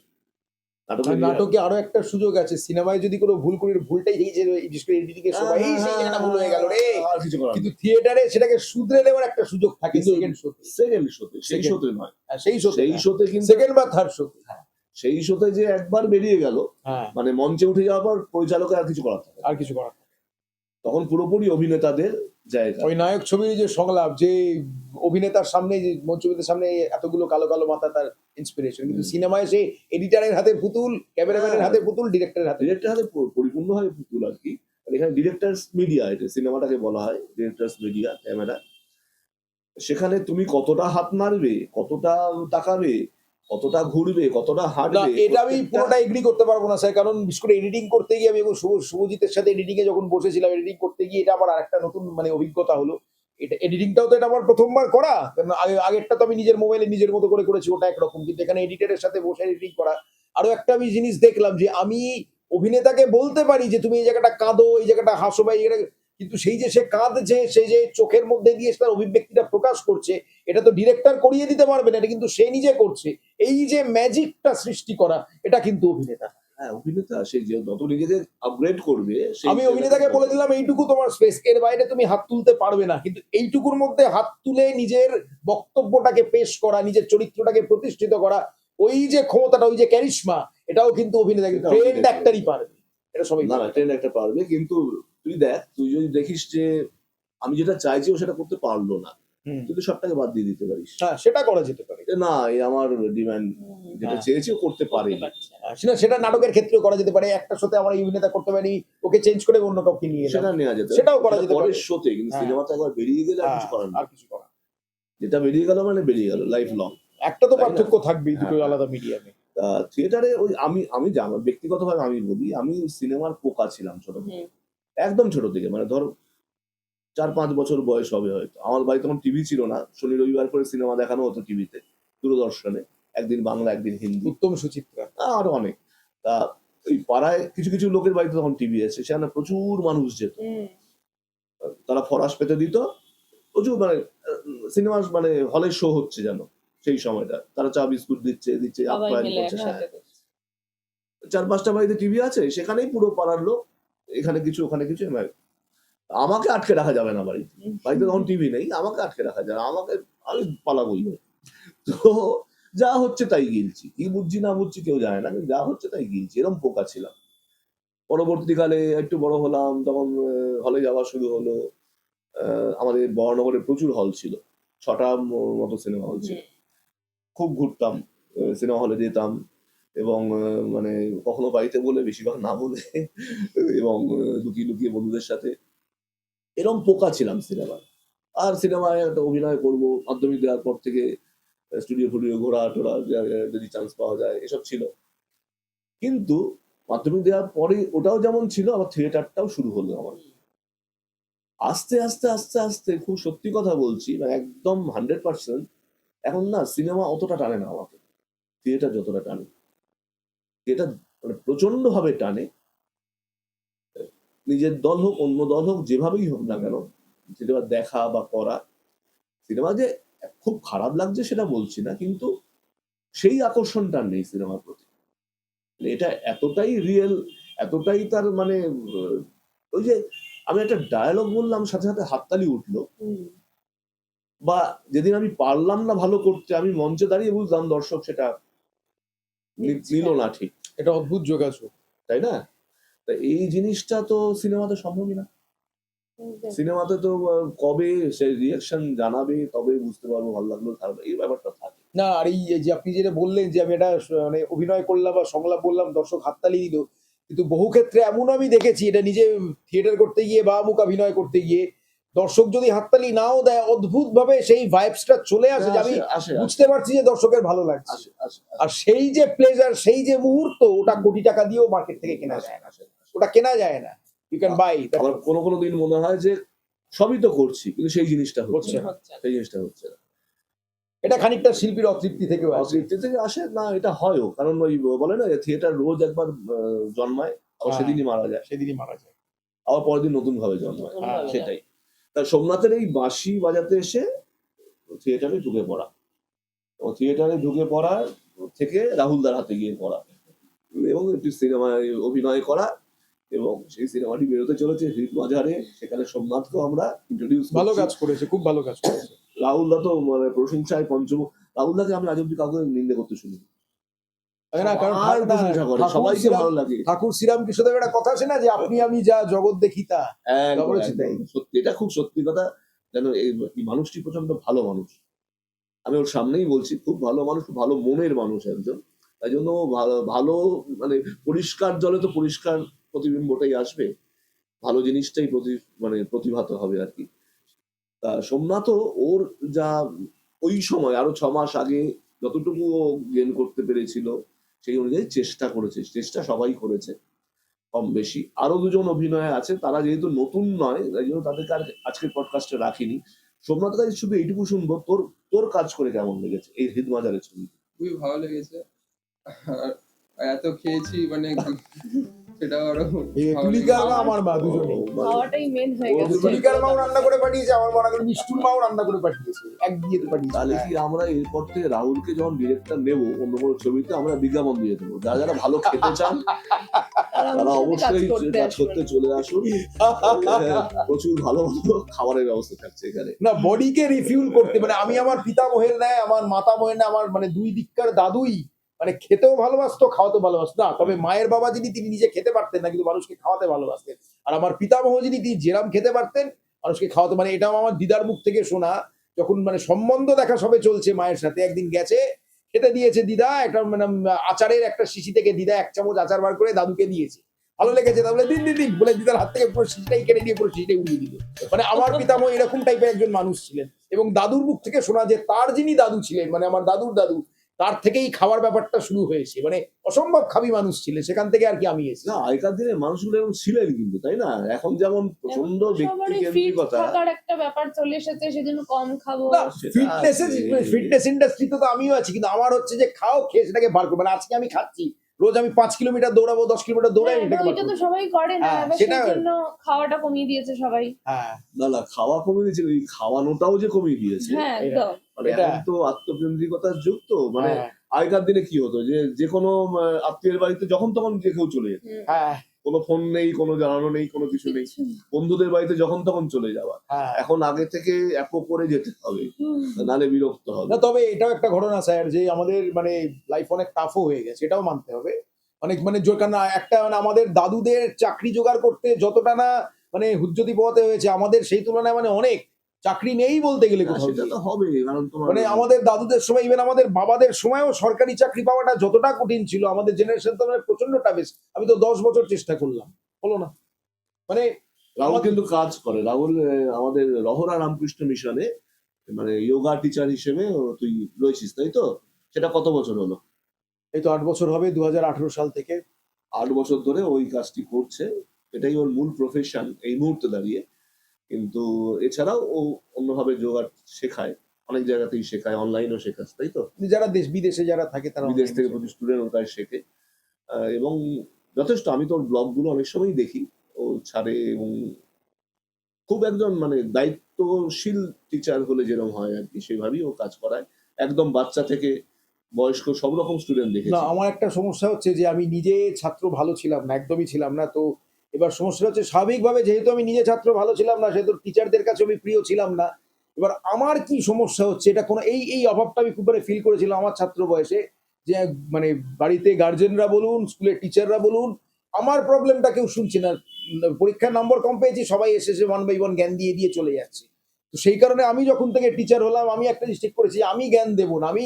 নাটকে আর নাটকে আরো একটা সুযোগ আছে, সিনেমায় যদি কোনো ভুল করি, ভুলটাই এই যে বিশেষ করে এডিটিং এর সময় এই সেই জায়গাটা ভুল হয়ে গেল রে, আর কিছু করার কিন্তু থিয়েটারে সেটাকে শুধরে নেওয়ার একটা সুযোগ থাকে কিন্তু সেকেন্ড শোতে। সেকেন্ড শোতে, সেই Second. শোতে নয়, সেই শোতে, সেই শোতে কিন্তু সেকেন্ড বা থার্ড শোতে। সেই শোতে যে একবার বেরিয়ে গেল, হ্যাঁ, মানে মঞ্চে উঠে যাওয়ার পর পরিচালকের আর কিছু করার থাকে না। আর কিছু করার নেই। তখন পুরোপুরি অভিনেতাদের জায়গা। ওই নায়ক ছবির যে সংলাপ, যে অভিনেতার সামনে, যে মঞ্চবিদের সামনে এতগুলো কালো কালো মাথা তার ইন্সপিরেশন, কিন্তু সিনেমায় সে এডিটারের হাতে পুতুল, ক্যামেরাম্যানের হাতে পুতুল, ডিরেক্টরের হাতে। ডিরেক্টর হাতে পরিপূর্ণভাবে পুতুল আর কি। আর এখানে ডিরেক্টরস মিডিয়া, এটা সিনেমাটাকে বলা হয় ডিরেক্টরস মিডিয়া, ক্যামেরা। সেখানে তুমি কতটা হাত নাড়বে, কতটা তাকাবে, কতটা ঘুরবে, কতটা না, হাঁটবে, এটা আমি পুরোটা এগ্রি করতে পারবো না স্যার, কারণ বিশেষ করে এডিটিং করতে গিয়ে আমি এবং শুভজিতের সাথে এডিটিং এ যখন বসেছিলাম, এডিটিং করতে গিয়ে এটা আমার আরেকটা নতুন মানে অভিজ্ঞতা হলো। এটা এডিটিংটাও তো এটা আমার প্রথমবার করা, কারণ আগেরটা তো আমি নিজের মোবাইলে নিজের মতো করে করেছি, ওটা একরকম, কিন্তু এখানে এডিটরের সাথে বসে এডিটিং করা। আরো একটা আমি জিনিস দেখলাম যে আমি অভিনেতাকে বলতে পারি যে তুমি এই জায়গাটা কাঁদো, এই জায়গাটা হাসো, বা এই জায়গাটা, কিন্তু সেই যে সে কাঁদছে, সে যে চোখের মধ্যে দিয়ে তার অভিব্যক্তিটা প্রকাশ করছে, এটা তো ডিরেক্টর করিয়ে দিতে পারবে না, এটা কিন্তু সে নিজে করছে। এই যে ম্যাজিকটা সৃষ্টি করা, এটা কিন্তু অভিনেতা। হ্যাঁ, অভিনেতা সে যে যত নিজেকে আপগ্রেড করবে, আমি অভিনেতাকে বলে দিলাম এইটুকু তোমার স্পেস, এর বাইরে তুমি হাত তুলতে পারবে না, কিন্তু এইটুকুর মধ্যে হাত তুলে নিজের বক্তব্যটাকে পেশ করা, নিজের চরিত্রটাকে প্রতিষ্ঠিত করা, ওই যে ক্ষমতাটা, ওই যে ক্যারিশমা, এটাও কিন্তু অভিনেতা, এটা ট্রেন্ড অভিনেতা। অ্যাক্টরই পারবে, এটা সবাই না না, পারবে। ট্রেন্ড একটা পারবে, কিন্তু তুই দেখ, তুই যদি দেখিস যে আমি যেটা চাইছি ও সেটা করতে পারলো না, হুম। তুই তো সবটাকে বাদ দিয়ে দিতে পারিস। হ্যাঁ, সেটা করা যেতে পারে। যে না, এই আমার ডিমান্ড, যেটা হ্যাঁ। চেয়েছি ও করতে পারেনি। সেটা নাটকের ক্ষেত্রেও করা যেতে পারে, একটা শোতে আমার এই অভিনেতা করতে পারি, ওকে চেঞ্জ করে অন্য কাউকে নিয়ে সেটা এলাম, নেওয়া যেতে পারে, সেটাও করা সেটা যেতে পারে। পরের শোতে, কিন্তু হ্যাঁ। সিনেমাতে একবার বেরিয়ে গেলে আর কিছু করার আর নেই। কিছু করা, যেটা বেরিয়ে গেল মানে বেরিয়ে গেল, লাইফ লং। একটা তো তাই না? পার্থক্য থাকবেই দুটো হ্যাঁ। আলাদা মিডিয়ামে। থিয়েটারে ওই আমি আমি জানো ব্যক্তিগতভাবে আমি বলি, আমি সিনেমার পোকা ছিলাম ছোট থেকে, হুম। একদম ছোট থেকে, মানে ধর 4-5 বছর বয়স হবে হয়তো। আমার বাড়িতে তখন টিভি ছিল না, শনি রবিবার করে সিনেমা দেখানো হতো টিভিতে, দূরদর্শনে, একদিন বাংলা একদিন হিন্দি, উত্তম সুচিত্রা। আরো অনেক। তা ওই পাড়ায় কিছু কিছু লোকের বাড়িতে তখন টিভি আছে, সেখানে প্রচুর মানুষ যেত, তারা ফরাস পেতে দিত প্রচুর, মানে সিনেমা মানে হলের শো হচ্ছে যেন সেই সময়টা, তারা চা বিস্কুট দিচ্ছে দিচ্ছে সবাই আপ্যায়ন মিলে করছে। হ্যাঁ, একসাথে দেখছি। 4-5টা বাড়িতে টিভি আছে, সেখানেই পুরো পাড়ার লোক, এখানে কিছু ওখানে কিছু। আমাকে আটকে রাখা যাবে না বাড়িতে, বাড়িতে তখন টিভি নেই, আমাকে আটকে রাখা যাবে না, আমাকে, আমি পালাবই। তো যা হচ্ছে তাই গিলছি, কি বুঝছি না বুঝছি কেউ জানে না, কিন্তু যা হচ্ছে তাই গিলছি, এরকম পোকা ছিলাম। পরবর্তীকালে একটু বড় হলাম, তখন হলে যাওয়া শুরু হলো। আমাদের বড়নগরে প্রচুর হল ছিল, 6টা মতো সিনেমা হল ছিল। খুব ঘুরতাম, সিনেমা হলে যেতাম এবং মানে কখনো বাড়িতে বলে, বেশিরভাগ না বলে এবং লুকিয়ে লুকিয়ে বন্ধুদের সাথে এরকম পোকা ছিলাম সিনেমা। আর সিনেমায় একটা অভিনয় করবো, মাধ্যমিক দেওয়ার পর থেকে স্টুডিও ফুডিও ঘোরা টোরা, যদি চান্স পাওয়া যায় এসব ছিল। কিন্তু মাধ্যমিক দেওয়ার পরে ওটাও যেমন ছিল, আবার থিয়েটারটাও শুরু হলো আমার। আস্তে আস্তে আস্তে আস্তে খুব সত্যি কথা বলছি, মানে একদম 100%, এখন না সিনেমা অতটা টানে না আমাকে, থিয়েটার যতটা টানে। থিয়েটার মানে প্রচন্ড ভাবে টানে, নিজের দল হোক অন্য দল হোক যেভাবেই হোক না কেন, সিনেমা দেখা বা করা। সিনেমা যে খুব খারাপ লাগছে সেটা বলছি না, কিন্তু সেই আকর্ষণটা আর নেই সিনেমার প্রতি। মানে এটা এতটাই রিয়েল, এতটাই তার মানে ওই যে আমি একটা ডায়ালগ বললাম সাথে সাথে হাততালি উঠলো, বা যেদিন আমি পারলাম না ভালো করতে, আমি মঞ্চে দাঁড়িয়ে বুঝলাম দর্শক সেটা নিল না ঠিক, এটা অদ্ভুত যোগাযোগ। তাই না? তা এই জিনিসটা তো সিনেমাতে সম্ভবই না। সিনেমাতে তো কবে সে রিয়াকশন জানাবে তবে বুঝতে পারবো ভালো লাগলো খারাপ, এই ব্যাপারটা থাকে। না, আর এই যে আপনি যেটা বললেন যে আমি এটা মানে অভিনয় করলাম বা সংলাপ বললাম, দর্শক হাততালি দিল, কিন্তু বহু ক্ষেত্রে এমন আমি দেখেছি, এটা নিজে থিয়েটার করতে গিয়ে বা অভিনয় করতে গিয়ে দর্শক যদি হাততালি নাও দেয়, অদ্ভুত ভাবে সেই ভাইবসটা চলে আসে যে আমি আসে আসে বুঝতে পারছি যে দর্শকের ভালো লাগছে। আসে আসে আর সেই যে প্লেজার, সেই যে মুহূর্ত, ওটা কোটি টাকা দিয়েও মার্কেট থেকে কেনা যায় না, ওটা কেনা যায় না। You can buy. আমার কোনো কোনো দিন মনে হয় যে সবই তো করছি কিন্তু সেই জিনিসটা হচ্ছে হচ্ছে না, না। সেই জিনিসটা হচ্ছে না। এটা খানিকটা শিল্পীর অতৃপ্তি থেকেও আসে। অতৃপ্তি থেকে আসে না, এটা হয়ও, কারণ ওই বলে না থিয়েটার রোজ একবার জন্মায়, আবার হ্যাঁ। সেদিনই মারা যায়, সেদিনই মারা যায়। আবার পরের দিন নতুন ভাবে জন্মায়। নতুন ভাবে সেটাই। তা সোমনাথের এই বাঁশি বাজাতে এসে থিয়েটারে ঢুকে পড়া, ও থিয়েটারে ঢুকে পড়া থেকে রাহুলদার হাতে গিয়ে পড়া এবং একটি সিনেমায় অভিনয় করা, এবং সেই সিনেমাটি বেরোতে চলেছে হিট বাজারে, সেখানে সোমনাথকেও আমরা ইন্ট্রোডিউস ভালো কাজ করেছে, খুব ভালো কাজ করেছে। রাহুল দা তো মানে প্রশংসায় পঞ্চম। রাহুল দাকে আমি আজ অব্দি কাউকে নিন্দে করতে শুনি না, কারণ আর প্রশংসা করে, সবাইকে ভালো লাগে। ঠাকুর শ্রীরাম কৃষ্ণদেবের একটা কথা আছে না, যে আপনি আমি যা জগৎ দেখি তা। একদম, বলেছি একদম। তাই। সত্যি, এটা খুব সত্যি কথা। যেন এই মানুষটি প্রচন্ড ভালো মানুষ, আমি ওর সামনেই বলছি, খুব ভালো মানুষ, খুব ভালো মনের মানুষ একজন। তাই জন্য ভালো ভালো মানে পরিষ্কার জলে তো পরিষ্কার প্রতিবিম্বটাই আসবে, ভালো জিনিসটাই মানে প্রতিভাত হবে আর কি। তা সোমনাথও ওর যা ওই সময় আরো 6 মাস আগে যতটুকু ও গেন করতে পেরেছিল সেই অনুযায়ী চেষ্টা করেছে, চেষ্টা সবাই করেছে কম বেশি। আরো দুজন অভিনয় আছে, তারা যেহেতু নতুন নয় তাই জন্য তাদেরকে আর আজকের পডকাস্টে রাখিনি। সোমনাথ কাছে শুধু এইটুকু শুনবো, তোর তোর কাজ করে কেমন লেগেছে এই হিদমাজারের ছবি? খুবই ভালো লেগেছে। আর এত খেয়েছি মানে সেটাও আরো এই ভালো তুলিকার লেগেছে। মা আমার মা দুজনেই। খাওয়াটাই মেন হয়ে ও গেছে। তুলিকার মাও রান্না করে পাঠিয়েছে, আমার মনে করে মিষ্টুর মাও রান্না করে পাঠিয়েছে, এক দিয়ে পাঠিয়েছে। তাহলে কি আমরা এরপর থেকে রাহুলকে যখন ডিরেক্টর নেবো অন্য কোনো ছবিতে, আমরা বিজ্ঞাপন দিয়ে দেবো, যারা যারা ভালো খেতে চান আর তারা আমাদের সাথে অবশ্যই কাজ করতে চলে আসুন। প্রচুর ভালো ভালো খাবারের ব্যবস্থা থাকছে এখানে। না, বডিকে রিফিউল করতে, মানে আমি আমার পিতামহের ন্যায়, আমার মাতামহের ন্যায়, আমার মানে দুই দিককার দাদুই মানে খেতেও ভালোবাসতো, খাওয়াতে ভালোবাসতো না। তবে মায়ের বাবা যিনি, তিনি নিজে খেতে পারতেন না, কিন্তু মানুষকে খাওয়াতে ভালোবাসতেন। আর আমার পিতামহ যিনি, তিনি যেরাম খেতে পারতেন, মানুষকে খাওয়াতে, মানে এটাও আমার দিদার মুখ থেকে শোনা। যখন মানে সম্বন্ধ দেখা সবে চলছে মায়ের সাথে, একদিন গেছে, খেতে দিয়েছে দিদা, একটা মানে আচারের একটা শিশি থেকে দিদা 1 চামচ আচার বার করে দাদুকে দিয়েছে। ভালো লেগেছে, তাহলে দিন দিন দিন বলে দিদার হাত থেকে পুরো শিশিটাই কেড়ে নিয়ে পুরো শিশিটাই উড়িয়ে দিল। মানে আমার পিতামহ এরকম টাইপের একজন মানুষ ছিলেন। এবং দাদুর মুখ থেকে শোনা যে তার যিনি দাদু ছিলেন, মানে আমার দাদুর দাদু, তার থেকেই খাওয়ার ব্যাপারটা শুরু হয়েছে। মানে অসম্ভব খাবি মানুষ ছিলেন, সেখান থেকে আর কি আমি এসেছি। না, আগেকার দিনে মানুষগুলো এরকম ছিলেন কিন্তু, তাই না? এখন যেমন প্রচন্ড ব্যক্তি ফিট কেন্দ্রিকতা। থাকার একটা ব্যাপার চলে এসেছে, সেজন্য কম খাবো। না, ফিটনেস ইন্ডাস্ট্রিতে তো আমিও আছি, কিন্তু আমার হচ্ছে যে খাও, খেয়ে সেটাকে বার করবো। মানে আজকে আমি খাচ্ছি, রোজ আমি 5 কিলোমিটার দৌড়াবো, 10 কিলোমিটার দৌড়াই হ্যাঁ, এটাকে বার ওইটা তো করবো। সবাই করে না, হ্যাঁ, এবার সেটা- সেজন্য খাওয়াটা কমিয়ে দিয়েছে সবাই। হ্যাঁ, না না, খাওয়া কমিয়ে দিয়েছে, ওই খাওয়ানোটাও যে কমিয়ে দিয়েছে। হ্যাঁ, একদম। মানে এটা- এখন তো আত্মকেন্দ্রিকতার যুগ তো, মানে হ্যাঁ, আগেকার দিনে কি হতো যে কোনো আত্মীয়ের বাড়িতে যখন তখন যে কেউ চলে যেত, হ্যাঁ, কোনো ফোন নেই, কোনো জানানো নেই, কোনো কিছু নেই, বন্ধুদের বাড়িতে যখন তখন চলে যাওয়া। হ্যাঁ। এখন আগে থেকে অ্যাপো করে যেতে হবে, নালে বিরক্ত হবে। না, তবে এটাও একটা ঘটনা স্যার, যে আমাদের মানে লাইফ অনেক টাফও হয়ে গেছে, এটাও মানতে হবে। অনেক মানে কারণ একটা মানে আমাদের দাদুদের চাকরি জোগাড় করতে যতটা না মানে হুজ্জতি পোহাতে হয়েছে, আমাদের সেই তুলনায় মানে অনেক চাকরি নেই বলতে গেলে না, কোথাও সেটা গিয়ে। তো হবে, কারণ তোমার মানে আমাদের দাদুদের সময়, ইভেন আমাদের বাবাদের সময়ও সরকারি চাকরি পাওয়াটা যতটা কঠিন ছিল, আমাদের জেনারেশন তো মানে প্রচন্ড টাফেস্ট। আমি তো 10 বছর চেষ্টা করলাম, হলো না। মানে রাহুল আমাদের কিন্তু কাজ করে। রাহুল আমাদের রহরা রামকৃষ্ণ মিশনে মানে যোগা টিচার হিসেবে তুই রয়েছিস, তাই তো? সেটা কত বছর হলো? এই তো 8 বছর হবে, 2018 সাল থেকে। 8 বছর ধরে ওই কাজটি করছে। এটাই ওর মূল প্রফেশন এই মুহূর্তে দাঁড়িয়ে। কিন্তু এছাড়াও ও অন্যভাবে যোগা শেখায়, অনেক জায়গাতেই শেখায়, অনলাইনেও শেখাস, তাই তো? যারা দেশ বিদেশে যারা থাকে তারা বিদেশ online থেকে এ প্রচুর স্টুডেন্ট ওর কাছে শেখে। এবং যথেষ্ট, আমি তোর ব্লগগুলো অনেক সময় দেখি, ও ছাড়ে। এবং খুব একজন মানে দায়িত্বশীল টিচার হলে যেরকম হয় আর কি, সেভাবেই ও কাজ করায়। একদম বাচ্চা থেকে বয়স্ক সব রকম স্টুডেন্ট না, দেখেছি। আমার একটা সমস্যা হচ্ছে যে আমি নিজে ছাত্র ভালো ছিলাম না, একদমই ছিলাম না। তো এবার সমস্যা হচ্ছে স্বাভাবিকভাবে, যেহেতু আমি নিজে ছাত্র ভালো ছিলাম না, সেহেতু টিচারদের কাছে আমি প্রিয় ছিলাম না। এবার আমার কি সমস্যা হচ্ছে, এটা কোনো এই অভাবটা আমি খুব ফিল করেছিলাম আমার ছাত্র বয়সে, যে মানে বাড়িতে গার্জেনরা বলুন, স্কুলের টিচাররা বলুন, আমার প্রবলেমটা কেউ শুনছে না। পরীক্ষার নম্বর কম পেয়েছি, সবাই এসে 1 by 1 জ্ঞান দিয়ে দিয়ে চলে যাচ্ছে। তো সেই কারণে আমি যখন থেকে টিচার হলাম, আমি একটা জিনিস ঠিক করেছি, আমি জ্ঞান দেবো না, আমি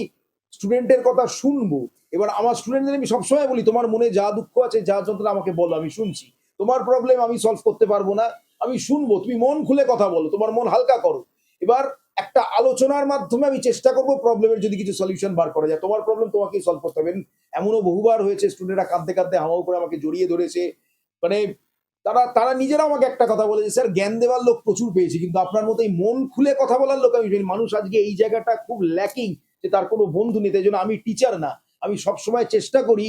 স্টুডেন্টের কথা শুনবো। এবার আমার স্টুডেন্টদের আমি সবসময় বলি, তোমার মনে যা দুঃখ আছে, যা যন্ত্রণা, আমাকে বলো, আমি শুনছি। তোমার প্রবলেম আমি সলভ করতে পারবো না, আমি শুনবো, তুমি মন খুলে কথা বলো, তোমার মন হালকা করো। এবার একটা আলোচনার মাধ্যমে আমি চেষ্টা করবো প্রবলেমের যদি কিছু সলিউশন বার করা যায়। তোমার প্রবলেম তোমাকেই সলভ করতে হবে। এমনও বহুবার হয়েছে স্টুডেন্টরা কাঁদতে কাঁদতে হাওয়াও করে আমাকে জড়িয়ে ধরেছে। মানে তারা তারা নিজেরা আমাকে একটা কথা বলেছে, স্যার জ্ঞান দেওয়ার লোক প্রচুর পেয়েছি, কিন্তু আপনার মতো এই মন খুলে কথা বলার লোক আমি পাইনি। মানুষ আজকে এই জায়গাটা খুব ল্যাকিং, যে তার কোনো বন্ধু নেই। তাই জন্য আমি টিচার না, আমি সবসময় চেষ্টা করি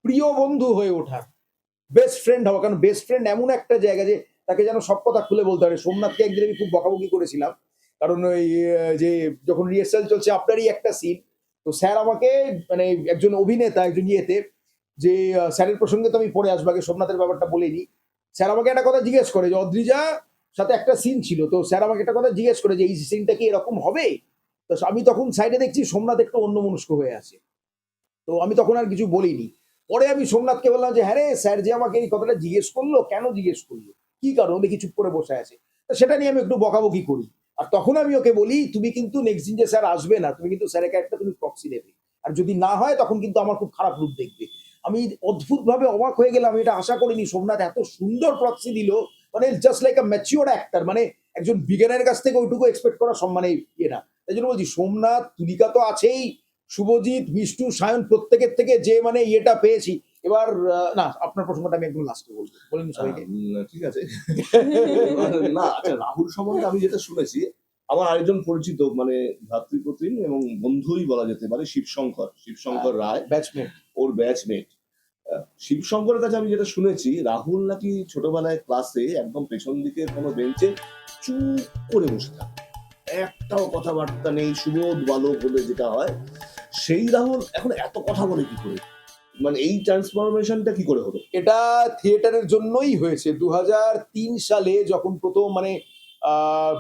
প্রিয় বন্ধু হয়ে ওঠার, বেস্ট ফ্রেন্ড হওয়া। কারণ বেস্ট ফ্রেন্ড এমন একটা জায়গা যে তাকে যেন সব কথা খুলে বলতে পারে। সোমনাথকে একদিন আমি খুব বকাবকি করেছিলাম, কারণ ওই যে যখন রিহার্সাল চলছে আপনারই একটা সিন, তো স্যার আমাকে মানে একজন অভিনেতা, একজন ইয়েতে, যে স্যারের প্রসঙ্গে তো আমি পরে আসবো, আগে সোমনাথের ব্যাপারটা বলেনি। স্যার আমাকে একটা কথা জিজ্ঞেস করে যে অদ্রিজা সাথে একটা সিন ছিল, তো স্যার আমাকে একটা কথা জিজ্ঞেস করে যে এই সিনটা কি এরকম হবে। তো আমি তখন সাইডে দেখছি সোমনাথ একটু অন্যমনস্ক হয়ে আছে, তো আমি তখন আর কিছু বলিনি। পরে আমি সোমনাথকে বললাম যে হ্যাঁ রে, স্যার যে আমাকে এই কথাটা জিজ্ঞেস করলো, কেন জিজ্ঞেস করলো, কি কারণ, দেখি চুপ করে বসে আছে। তো সেটা নিয়ে আমি একটু বকাবকি করি। আর তখন আমি ওকে বলি, তুমি কিন্তু নেক্সট দিন যে স্যার আসবে না, তুমি কিন্তু স্যারকে একটা তুমি প্রক্সি দেবে, আর যদি না হয় তখন কিন্তু আমার খুব খারাপ রূপ দেখবে। আমি অদ্ভুতভাবে অবাক হয়ে গেলাম, এটা আশা করিনি সোমনাথ এত সুন্দর প্রক্সি দিল। মানে জাস্ট লাইক আ ম্যাচিওর অ্যাক্টর, মানে একজন বিজ্ঞানের কাছ থেকে ওইটুকু এক্সপেক্ট করা সম্মানে ইয়ে না। তাই জন্য বলছি, সোমনাথ, তুলিকা তো আছেই, শুভজিৎ, বিষ্ণু, সায়ন, প্রত্যেকের থেকে যে মানে ইয়েটা পেয়েছি। এবার না, আপনার প্রসঙ্গটা আমি একদম লাস্টে বলবো, বলেন সবাইকে। ঠিক আছে। না, আচ্ছা, রাহুল সম্বন্ধে আমি যেটা শুনেছি, আমার আরেকজন পরিচিত মানে ভ্রাতৃপ্রতিম এবং বন্ধুই বলা যেতে পারে, শিবশঙ্কর রায়, ব্যাচমেট। ওর ব্যাচমেট। শিবশঙ্করের কাছে আমি যেটা শুনেছি, রাহুল নাকি ছোটবেলায় ক্লাসে একদম পেছন দিকে কোনো বেঞ্চে চুপ করে বসে থাকে, একটাও কথাবার্তা নেই, সুবোধ বালক বলে যেটা হয়, সেই রাহুল এখন এত কথা বলে কি করে? মানে এই ট্রান্সফরমেশনটা কি করে হলো? এটা থিয়েটারের জন্যই হয়েছে। 2003 সালে যখন প্রথম মানে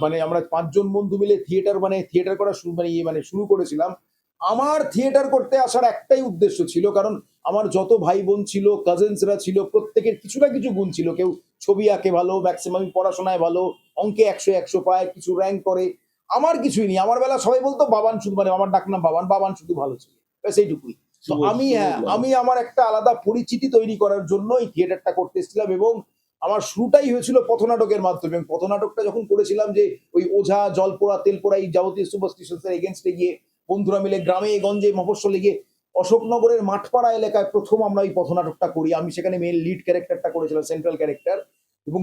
মানে আমরা 5 জন বন্ধু মিলে থিয়েটার করা শুরু করেছিলাম। আমার থিয়েটার করতে আসার একটাই উদ্দেশ্য ছিল, কারণ আমার যত ভাই বোন ছিল, কাজিনসরা ছিল, প্রত্যেকের কিছু না কিছু গুণ ছিল। কেউ ছবি আঁকে ভালো, ম্যাক্সিমাম পড়াশোনায় ভালো, অঙ্কে 100 পায়, কিছু র্যাঙ্ক করে। আমার কিছুই নেই। আমার বেলা সবাই বলতো বাবান শুধু, মানে আমার ডাকনাম বাবান, বাবান শুধু ভালো ছিল, ব্যাস এইটুকুই। তো আমি আমার একটা আলাদা পরিচিতি তৈরি করার জন্য এই থিয়েটারটা করতে এসেছিলাম, এবং আমার শুরুটাই হয়েছিল পথনাটকের মাধ্যমে। এবং পথনাটকটা যখন করেছিলাম, যে ওই ওঝা, জলপোড়া, তেলপোড়া, এই যাবতীয় সুপারস্টিশনস এর এগেইনস্টে গিয়ে বন্ধুরা মিলে গ্রামে গঞ্জে মফস্বলে গিয়ে অশোকনগরের মাঠপাড়া এলাকায় প্রথম আমরা এই পথনাটকটা করি। আমি সেখানে মেন লিড ক্যারেক্টারটা করেছিলাম, সেন্ট্রাল ক্যারেক্টার, এবং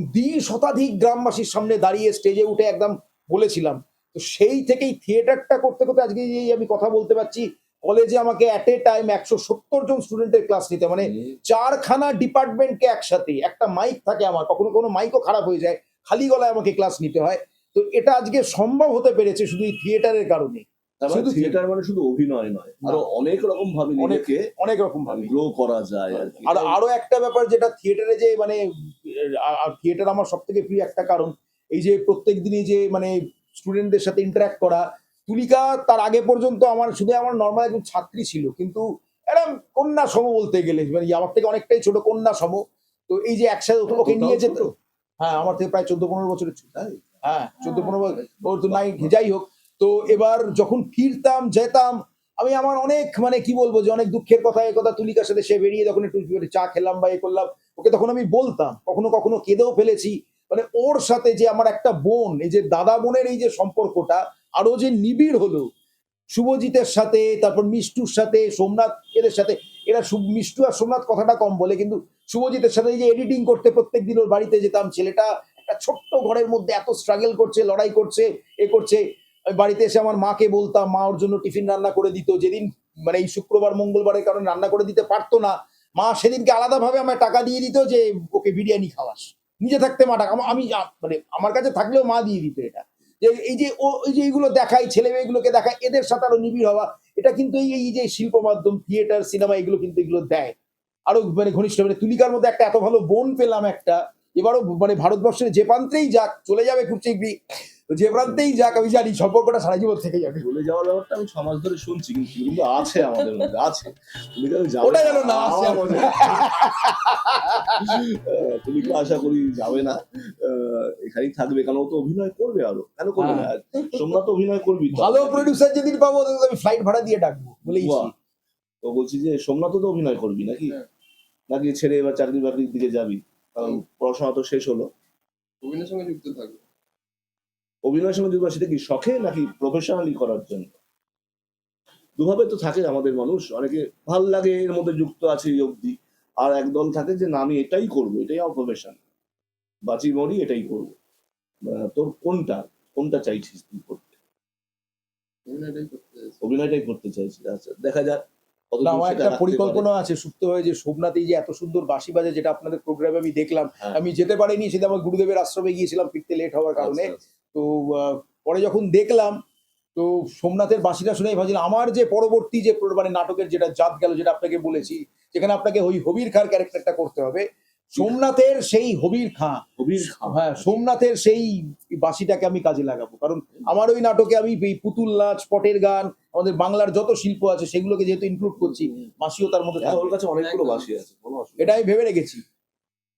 শতাধিক গ্রামবাসীর সামনে দাঁড়িয়ে স্টেজে উঠে একদম বলেছিলাম। তো সেই থেকেই থিয়েটারটা করতে করতে আজকে এই আমি কথা বলতে পারছি। কলেজে আমাকে অ্যাট এ টাইম 170 জন স্টুডেন্টের ক্লাস নিতে, মানে 4খানা ডিপার্টমেন্টকে একসাথে, একটা মাইক থাকে আমার, কখনো কোনো মাইকও খারাপ হয়ে যায়, খালি গলায় আমাকে ক্লাস নিতে হয়। তো এটা আজকে সম্ভব হতে পেরেছে শুধু এই থিয়েটারের কারণে। তার মানে শুধু থিয়েটার মানে শুধু অভিনয় নয়, আরো অনেক রকম ভাবে অনেক নিজেকে অনেক রকম ভাবে। গ্রো করা যায় আর কি। আর আরো একটা ব্যাপার, যেটা থিয়েটারে যে মানে থিয়েটার আমার সব থেকে প্রিয় একটা কারণ, এই যে প্রত্যেক দিনই যে মানে স্টুডেন্টদের সাথে ইন্টারাক্ট করা। তুলিকা তার আগে পর্যন্ত আমার নর্মাল একজন ছাত্রী ছিল, কিন্তু এরকম কন্যা সম বলতে গেলে, মানে আমার থেকে অনেকটাই ছোট, কন্যা সম। তো এই যে একসাথে ওকে নিয়ে যেত, হ্যাঁ আমার থেকে প্রায় 14-15 বছরের ছোট। তাই? হ্যাঁ 14-15 ওর তো নাই, যাই হোক। তো এবার যখন ফিরতাম যেতাম, আমি আমার অনেক মানে কি বলবো যে অনেক দুঃখের কথা, এই কথা তুলিকার সাথে সে বেরিয়ে তখন একটু চা খেলাম বা এ করলাম, ওকে তখন আমি বলতাম, কখনো কখনো কেঁদেও ফেলেছি। মানে ওর সাথে যে আমার একটা বোন, এই যে দাদা বোনের এই যে সম্পর্কটা আরো যে নিবিড় হলো, শুভজিতের সাথে, তারপর মিষ্টুর সাথে, সোমনাথ এদের সাথে। এরা মিষ্টু আর সোমনাথ কথাটা কম বলে, কিন্তু শুভজিতের সাথে এই যে এডিটিং করতে প্রত্যেকদিন ওর বাড়িতে যেতাম, ছেলেটা একটা ছোট্ট ঘরের মধ্যে এত স্ট্রাগল করছে, লড়াই করছে, এ করছে। আমি বাড়িতে এসে আমার মাকে বলতাম, মা ওর জন্য টিফিন রান্না করে দিত। যেদিন মানে এই শুক্রবার মঙ্গলবারের কারণে রান্না করে দিতে পারতো না, মা সেদিনকে আলাদাভাবে আমায় টাকা দিয়ে দিত যে ওকে বিরিয়ানি খাওয়াস। নিজে থাকতে মা টাকা, আমি মানে আমার কাছে থাকলেও মা দিয়ে দিত এটা। যে এই যে ও এই যে এইগুলো দেখায়, ছেলে মেয়েগুলোকে দেখায়, এদের সাথে আরো নিবিড় হওয়া, এটা কিন্তু এই যে শিল্প মাধ্যম, থিয়েটার, সিনেমা, এগুলো কিন্তু এগুলো দেয় আরো মানে ঘনিষ্ঠ। মানে তুলিকার মধ্যে একটা এত ভালো বোন পেলাম একটা, এবারও মানে ভারতবর্ষের যে প্রান্তেই যাক, চলে যাবে খুব শীঘ্রই, যে প্রান্তেই যাক আমি জানি সম্পর্কটা সারা জীবন থেকে যাবে। চলে যাওয়ার ব্যাপারটা আমি 6 মাস ধরে শুনছি, কিন্তু কিন্তু আছে আমাদের মধ্যে আছে। তুমি কেন যাবে ওটা যেন না আসে। আমার মনে তুমি তো আশা করি যাবে না, এখানেই থাকবে, কারণ ও তো অভিনয় করবে, আরো কেন করবে না? সোমনাথ তো অভিনয় করবি তো। ভালো প্রডিউসার যেদিন পাবো ওদের আমি ফ্লাইট ভাড়া দিয়ে ডাকবো বলেই। বাহ। তো বলছি যে সোমনাথ তো অভিনয় করবি নাকি, হ্যাঁ। নাকি ছেড়ে এবার চাকরি বাকরির দিকে যাবি? কারণ পড়াশোনা তো শেষ হলো। অভিনয়ের সঙ্গে যুক্ত থাকবে। অভিনয়ের সঙ্গে যুক্ত সেটা কি শখে নাকি প্রফেশনালি করার জন্য? দুভাবে তো থাকে আমাদের মানুষ, অনেকে ভাল লাগে এর মধ্যে যুক্ত আছে এই অবধি, আর একদল থাকে যে না আমি এটাই করবো, এটাই আমার প্রফেশন, বাঁচি মরি এটাই করবো। তোর কোনটা কোনটা চাইছিস তুই করতে? অভিনয়টাই করতে চাইছি। অভিনয়টাই করতে চাইছিস, আচ্ছা দেখা যাক না, কতদূর আমার সেটা একটা রাখতে পরিকল্পনা পারে। আছে সুপ্ত হয়ে, যে সোমনাথ এই যে এত সুন্দর বাঁশি বাজে, যেটা আপনাদের প্রোগ্রামে আমি দেখলাম, হ্যাঁ। আমি যেতে পারিনি, সেটা আমার গুরুদেবের আশ্রমে গিয়েছিলাম, ফিরতে লেট হওয়ার কারণে। আচ্ছা, আচ্ছা। তো পরে যখন দেখলাম, তো সোমনাথের বাঁশিটা শুনেই ভাবছিলাম আমার যে পরবর্তী যে মানে নাটকের যেটা জাত গেল, যেটা আপনাকে বলেছি, যেখানে আপনাকে ওই হবির খাঁর ক্যারেক্টারটা করতে হবে, সোমনাথের সেই হবির খাঁ, কবির খাঁ। হ্যাঁ সোমনাথের সেই বাঁশিটাকে আমি কাজে লাগাবো। কারণ আমার ওই নাটকে আমি এই পুতুল নাচ, পটের গান, আমাদের বাংলার যত শিল্প আছে সেগুলোকে যেহেতু ইনক্লুড করছি, বাঁশিও তার মধ্যে হ্যাঁ, থাকবে। ওর কাছে অনেকগুলো একদম। বাঁশি আছে, কোনো অসুবিধা এটা আমি ভেবে রেখেছি।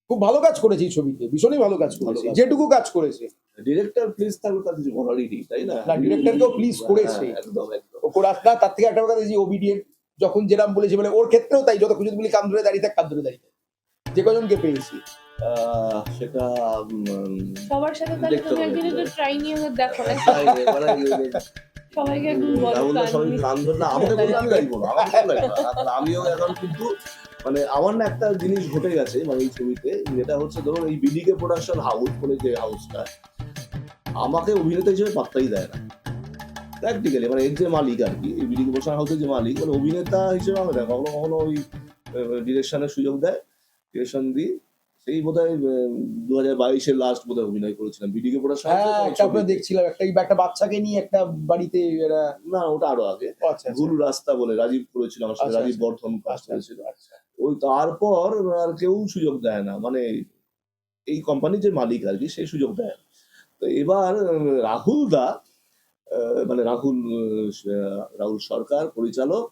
খুব ভালো কাজ করেছে এই ছবিতে, ভীষণই ভালো কাজ ভালো করেছে, কাজ। যেটুকু কাজ করেছে। ডিরেক্টর প্লিজ থাকলে তার কিছু বলারই নেই, তাই না? না, ডিরেক্টরকেও প্লিজ করেছে। হ্যাঁ, একদম একদম। ও করে আসলে তার থেকে একটা কথা যে ওবিডিয়েন্ট, যখন যেরাম বলেছে, মানে ওর ক্ষেত্রেও তাই, যত কিছু বলি কান ধরে দাঁড়িয়ে থাক, কান ধরে দাঁড়িয়ে থাক। যে কজনকে পেয়েছি সেটা সবার সাথে তাহলে দেখতে তুমি হবে, একদিন একটু ট্রাই নিয়ে দেখো না, সবাইকে একদম বলো আমরা সবাই গান গান ধরে না, আমাকে বললে আমি গাইবো না, আমাকে কেন গাইবো না? আর আমিও এখন কিন্তু মানে আমার না একটা জিনিস ঘটে গেছে মানে এই ছবিতে, যেটা হচ্ছে ধরুন এই বিডিকে প্রোডাকশন হাউস বলে যে হাউসটা আমাকে অভিনেতা হিসেবে পাত্তাই দেয় না প্র্যাকটিক্যালি, মানে এর যে মালিক আর কি, এই বিডিকে প্রোডাকশন হাউসের যে মালিক, মানে অভিনেতা হিসেবে আমাকে দেয়, কখনো কখনো ওই ডিরেকশনের সুযোগ দেয়, ডিরেকশন দিই। সেই বোধহয় 2022-এর লাস্ট বোধহয় অভিনয় করেছিলাম বিডিকে প্রোডাকশন হ্যাঁ, একটা আমরা দেখছিলাম একটা বাচ্চাকে নিয়ে একটা বাড়িতে এরা। না ওটা আরো আগে, ও আচ্ছা আচ্ছা। ভুল রাস্তা বলে রাজীব করেছিল আমার সাথে, আচ্ছা, রাজীব আচ্ছা। বর্ধন কাজ আচ্ছা, করেছিল। আচ্ছা। ওই তারপর আর কেউ সুযোগ দেয় না, মানে এই কোম্পানির যে মালিক আর কি সেই সুযোগ দেয় না। তো এবার রাহুল দা মানে রাহুল সরকার পরিচালক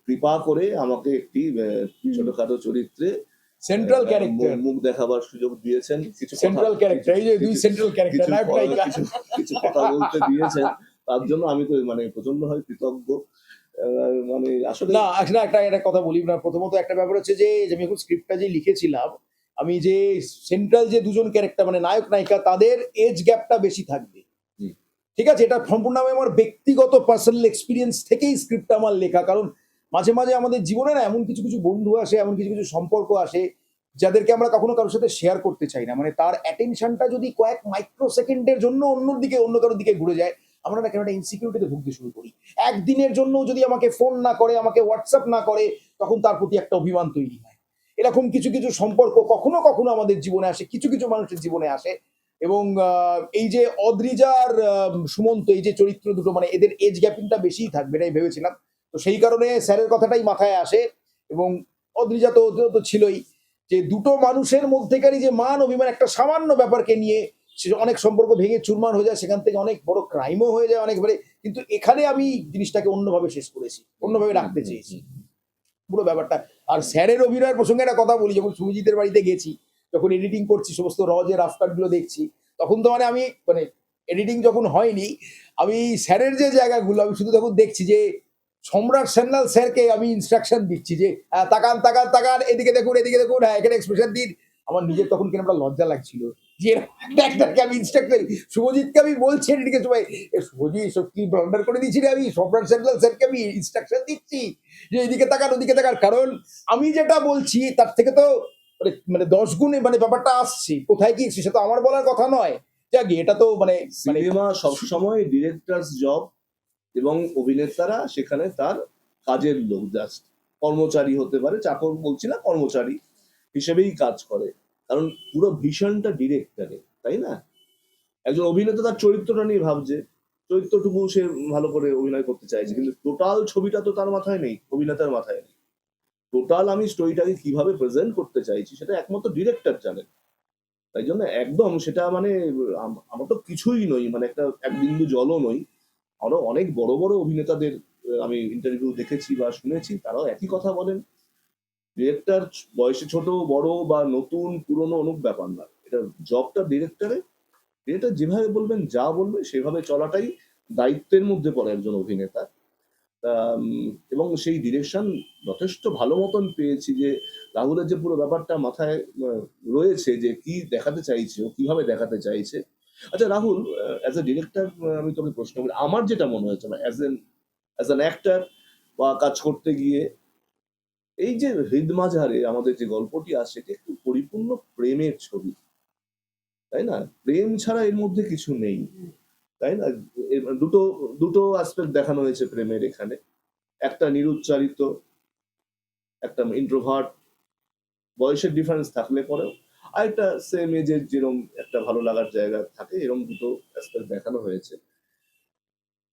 কৃপা করে আমাকে একটি ছোটখাটো চরিত্রে সেন্ট্রাল ক্যারেক্টার, মুখ দেখাবার সুযোগ দিয়েছেন, কিছু কথা- সেন্ট্রাল ক্যারেক্টার, এই যে দুই সেন্ট্রাল ক্যারেক্টার, কিছু নায়ক নায়িকা। কিছু কথা বলতে দিয়েছেন, তার জন্য আমি তো মানে প্রচন্ড হয় কৃতজ্ঞ। মানে আসলে না আসলে একটা কথা বলি না, প্রথমত একটা ব্যাপার হচ্ছে যে আমি এখন স্ক্রিপ্টটা যে লিখেছিলাম, আমি যে সেন্ট্রাল যে দুজন ক্যারেক্টার মানে নায়ক নায়িকা, তাদের এজ গ্যাপটা বেশি থাকবে। হুম। ঠিক আছে, এটা সম্পূর্ণ আমার ব্যক্তিগত পার্সোনাল এক্সপিরিয়েন্স থেকেই স্ক্রিপ্টটা আমার লেখা। কারণ মাঝে মাঝে আমাদের জীবনে না এমন কিছু কিছু বন্ধু আসে, এমন কিছু কিছু সম্পর্ক আসে, যাদেরকে আমরা কখনো কারোর সাথে শেয়ার করতে চাই না। মানে তার অ্যাটেনশনটা যদি কয়েক মাইক্রো সেকেন্ডের জন্য অন্য কারোর দিকে ঘুরে যায়, আমরা না কেন একটা ইনসিকিউরিটিতে ভুগতে শুরু করি। একদিনের জন্য যদি আমাকে ফোন না করে, আমাকে হোয়াটসঅ্যাপ না করে, তখন তার প্রতি একটা অভিমান তৈরি হয়। এরকম কিছু কিছু সম্পর্ক কখনো কখনো আমাদের জীবনে আসে, কিছু কিছু মানুষের জীবনে আসে। এবং এই যে অদ্রিজার সুমন্ত, এই যে চরিত্র দুটো, মানে এদের এজ গ্যাপিংটা বেশিই থাকবে এটাই ভেবেছিলাম। তো সেই কারণে স্যারের কথাটাই মাথায় আসে। এবং অদ্রিজা তো ছিলই, যে দুটো মানুষের মধ্যেকারই যে মান অভিমান, একটা সামান্য ব্যাপারকে নিয়ে অনেক সম্পর্ক ভেঙে চুরমার হয়ে যায়, সেখান থেকে অনেক বড় ক্রাইমও হয়ে যায় অনেকবারে। কিন্তু এখানে আমি জিনিসটাকে অন্যভাবে শেষ করেছি, অন্যভাবে রাখতে চেয়েছি পুরো ব্যাপারটা। আর স্যারের অভিনয়ের প্রসঙ্গে একটা কথা বলি, যখন সুজিতের বাড়িতে গেছি, যখন এডিটিং করছি, সমস্ত যে রাফ কাট গুলো দেখছি, তখন তো মানে আমি মানে এডিটিং যখন হয়নি, আমি স্যারের যে জায়গাগুলো আমি শুধু তখন দেখছি যে সম্রাট সান্যাল স্যারকে আমি ইনস্ট্রাকশন দিচ্ছি যে তাকান তাকান তাকান, এদিকে দেখুন এদিকে দেখুন, হ্যাঁ এখানে এক্সপ্রেশন দিন। আমার নিজের তখন কিরকম একটা লজ্জা লাগছিল যে এরকম একটা actor কে আমি ইনস্ট্রাকশন, শুভজিৎকে আমি বলছি এদিকে সবাই, শুভজিৎ সব কি ব্লান্ডার করে দিচ্ছি রে, আমি সম্রাট সান্যাল স্যারকে আমি ইনস্ট্রাকশন দিচ্ছি যে এদিকে তাকান ওদিকে তাকান, কারণ আমি যেটা বলছি তার থেকে তো মানে মানে 10 গুণে মানে ব্যাপারটা আসছে, কোথায় কি সেটা তো আমার বলার কথা নয়। যাক এটা তো মানে মানে সিনেমা সবসময় ডিরেক্টরস জব, এবং অভিনেতারা সেখানে তার কাজের লোক, জাস্ট কর্মচারী হতে পারে, চাকর বলছি না, কর্মচারী হিসেবেই কাজ করে, কারণ পুরো ভিশনটা ডিরেক্টরের, তাই না? একজন অভিনেতা তার চরিত্রটা নিয়ে ভাবছে, চরিত্রটুকু সে ভালো করে অভিনয় করতে চাইছে, কিন্তু টোটাল ছবিটা তো তার মাথায় নেই, অভিনেতার মাথায় নেই। টোটাল আমি স্টোরিটাকে কিভাবে প্রেজেন্ট করতে চাইছি সেটা একমাত্র ডিরেক্টর জানেন। তাই জন্য একদম সেটা মানে আমার তো কিছুই নই, মানে একটা এক বিন্দু জলও নই। আরো অনেক বড় বড় অভিনেতাদের আমি ইন্টারভিউ দেখেছি বা শুনেছি, তারাও একই কথা বলেন। ডিরেক্টর বয়সে ছোট বড় বা নতুন পুরনো অনুপ ব্যাপার না, এটা জবটা ডিরেক্টরের। ডিরেক্টর যেভাবে বলবেন, যা বলবে সেভাবে চলাটাই দায়িত্বের মধ্যে পড়ে একজন অভিনেতা। এবং সেই ডিরেকশন যথেষ্ট ভালো মতন পেয়েছি, যে রাহুলের যে পুরো ব্যাপারটা মাথায় রয়েছে, যে কি দেখাতে চাইছে ও কিভাবে দেখাতে চাইছে। আচ্ছা রাহুল, অ্যাজ এ ডিরেক্টর আমি তোকে প্রশ্ন করি, আমার যেটা মনে হয়েছে অ্যাজ অ্যান অ্যাক্টর বা কাজ করতে গিয়ে, এই যে হৃদ মাঝারে আমাদের যে গল্পটি আসছে, এটা একটু পরিপূর্ণ প্রেমের ছবি, তাই না? প্রেম ছাড়া এর মধ্যে কিছু নেই, তাই না? দুটো দুটো অ্যাসপেক্ট দেখানো হয়েছে প্রেমের এখানে, একটা নিরুচ্চারিত, একটা ইন্ট্রোভার্ট, বয়সের ডিফারেন্স থাকলে পরেও আরেকটা সেম এজের যেরকম একটা ভালো লাগার জায়গা থাকে, এরকম দুটো অ্যাসপেক্ট দেখানো হয়েছে।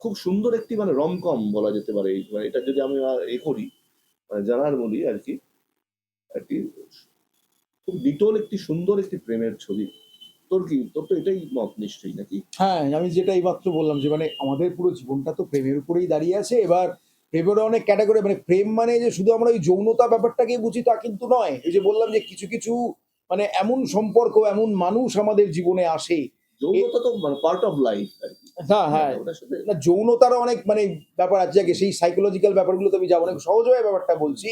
খুব সুন্দর একটি মানে রমকম বলা যেতে পারে, মানে এটা যদি আমি এ করি, মানে জানার বলি আর কি, একটি খুব ডিটোল একটি সুন্দর একটি প্রেমের ছবি। তোর তো এটাই মত নিশ্চয়ই, নাকি? হ্যাঁ, আমি যেটা এইমাত্র বললাম যে মানে আমাদের পুরো জীবনটা তো প্রেমের উপরেই দাঁড়িয়ে আছে। এবার প্রেমেরও অনেক ক্যাটেগরি, মানে প্রেম মানে যে শুধু আমরা ওই যৌনতা ব্যাপারটাকেই বুঝি তা কিন্তু নয়। এই যে বললাম যে কিছু কিছু মানে এমন সম্পর্ক, এমন মানুষ আমাদের জীবনে আসে। যৌনতা তো মানে পার্ট অফ লাইফ আর কি। হ্যাঁ, হ্যাঁ। ওটার সাথে না যৌনতারও অনেক মানে ব্যাপার আছে, যাকে সেই সাইকোলজিক্যাল ব্যাপারগুলোতে আমি যাবো না, সহজভাবে ব্যাপারটা বলছি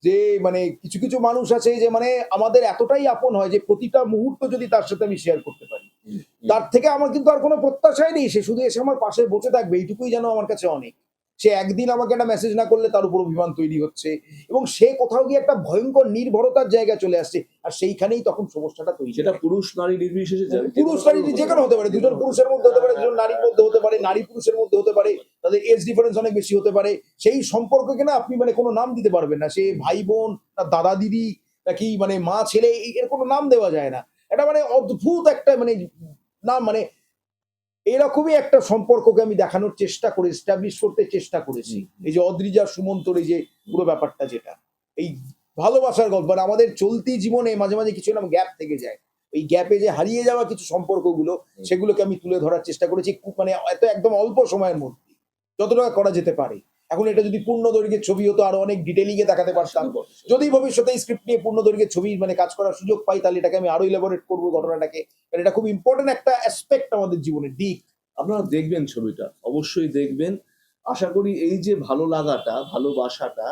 যে মানে কিছু কিছু মানুষ আছে যে মানে আমাদের এতটাই আপন হয় যে প্রতিটা মুহূর্ত যদি তার সাথে আমি শেয়ার করতে পারি, হুম, তার থেকে আমার কিন্তু আর কোনো প্রত্যাশাই নেই, সে শুধু এসে আমার পাশে বসে থাকবে, এইটুকুই যেন আমার কাছে অনেক। সে একদিন আমাকে একটা মেসেজ না করলে তার উপর অভিমান তৈরি হচ্ছে, এবং সে কোথাও গিয়ে একটা ভয়ঙ্কর নির্ভরতার জায়গায় চলে আসছে, আর সেইখানেই তখন সমস্যাটা তৈরি সেটা হয়। পুরুষ নারী নির্বিশেষে পুরুষ নারী যেখানে হতে পারে, দুজন পুরুষের মধ্যে হতে পারে, দুজন নারীর মধ্যে হতে পারে, নারী পুরুষের মধ্যে হতে পারে, তাদের এজ ডিফারেন্স অনেক বেশি হতে পারে। সেই সম্পর্ককে না আপনি মানে কোনো নাম দিতে পারবেন না, সে ভাই বোন না দাদা দিদি নাকি মানে মা ছেলে, এর কোনো নাম দেওয়া যায় না। এটা মানে অদ্ভুত একটা মানে নাম, মানে এরকমই একটা সম্পর্ককে আমি দেখানোর চেষ্টা করে এস্টাবলিশ করতে চেষ্টা করেছি। এই যে অদ্রিজা সুমন্তর এই যে পুরো ব্যাপারটা, যেটা এই ভালোবাসার গল্প, মানে আমাদের চলতি জীবনে মাঝে মাঝে কিছু না গ্যাপ থেকে যায়, ওই গ্যাপে যে হারিয়ে যাওয়া কিছু সম্পর্কগুলো, সেগুলোকে আমি তুলে ধরার চেষ্টা করেছি খুব মানে এত একদম অল্প সময়ের মধ্যে যতটা করা যেতে পারে। এখন এটা যদি পূর্ণ দৈর্ঘ্যের ছবি হতো আরো অনেক ডিটেলিং এ দেখাতে পারতাম। যদি ভবিষ্যতে এই স্ক্রিপ্ট নিয়ে পূর্ণ দৈর্ঘ্যের ছবি মানে কাজ করার সুযোগ পাই, তাহলে এটাকে আমি আরো ইলাবোরেট করবো ঘটনাটাকে, কারণ এটা খুব ইম্পর্টেন্ট একটা অ্যাসপেক্ট আমাদের জীবনের দিক। আপনারা দেখবেন ছবিটা, অবশ্যই দেখবেন। আশা করি এই যে ভালো লাগাটা, ভালোবাসাটা,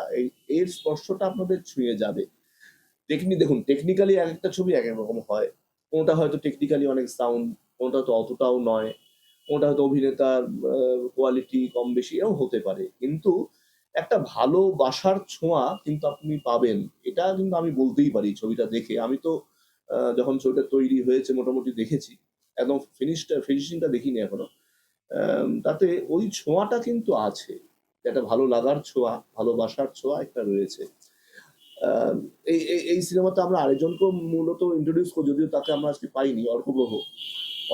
এর স্পর্শটা আপনাদের ছুঁয়ে যাবে। দেখুন টেকনিক্যালি এক একটা ছবি এক এক রকম হয়। কোনটা হয়তো টেকনিক্যালি অনেক সাউন্ড, কোনটা তো অতটাও নয়, কোনটা হয়তো অভিনেতার কোয়ালিটি কম বেশি এরকম হতে পারে, কিন্তু একটা ভালোবাসার ছোঁয়া কিন্তু আপনি পাবেন। এটা কিন্তু আমি বলতেই পারি ছবিটা দেখে। আমি তো যখন ছবিটা তৈরি হয়েছে মোটামুটি দেখেছি, একদম ফিনিশিংটা দেখিনি এখনো। তাতে ওই ছোঁয়াটা কিন্তু আছে, একটা ভালো লাগার ছোঁয়া, ভালোবাসার ছোঁয়া একটা রয়েছে। আহ, এই সিনেমাতে আমরা আরেকজনকেও মূলত ইন্ট্রোডিউস করি, যদিও তাকে আমরা আজকে পাইনি, অর্কপ্রভ।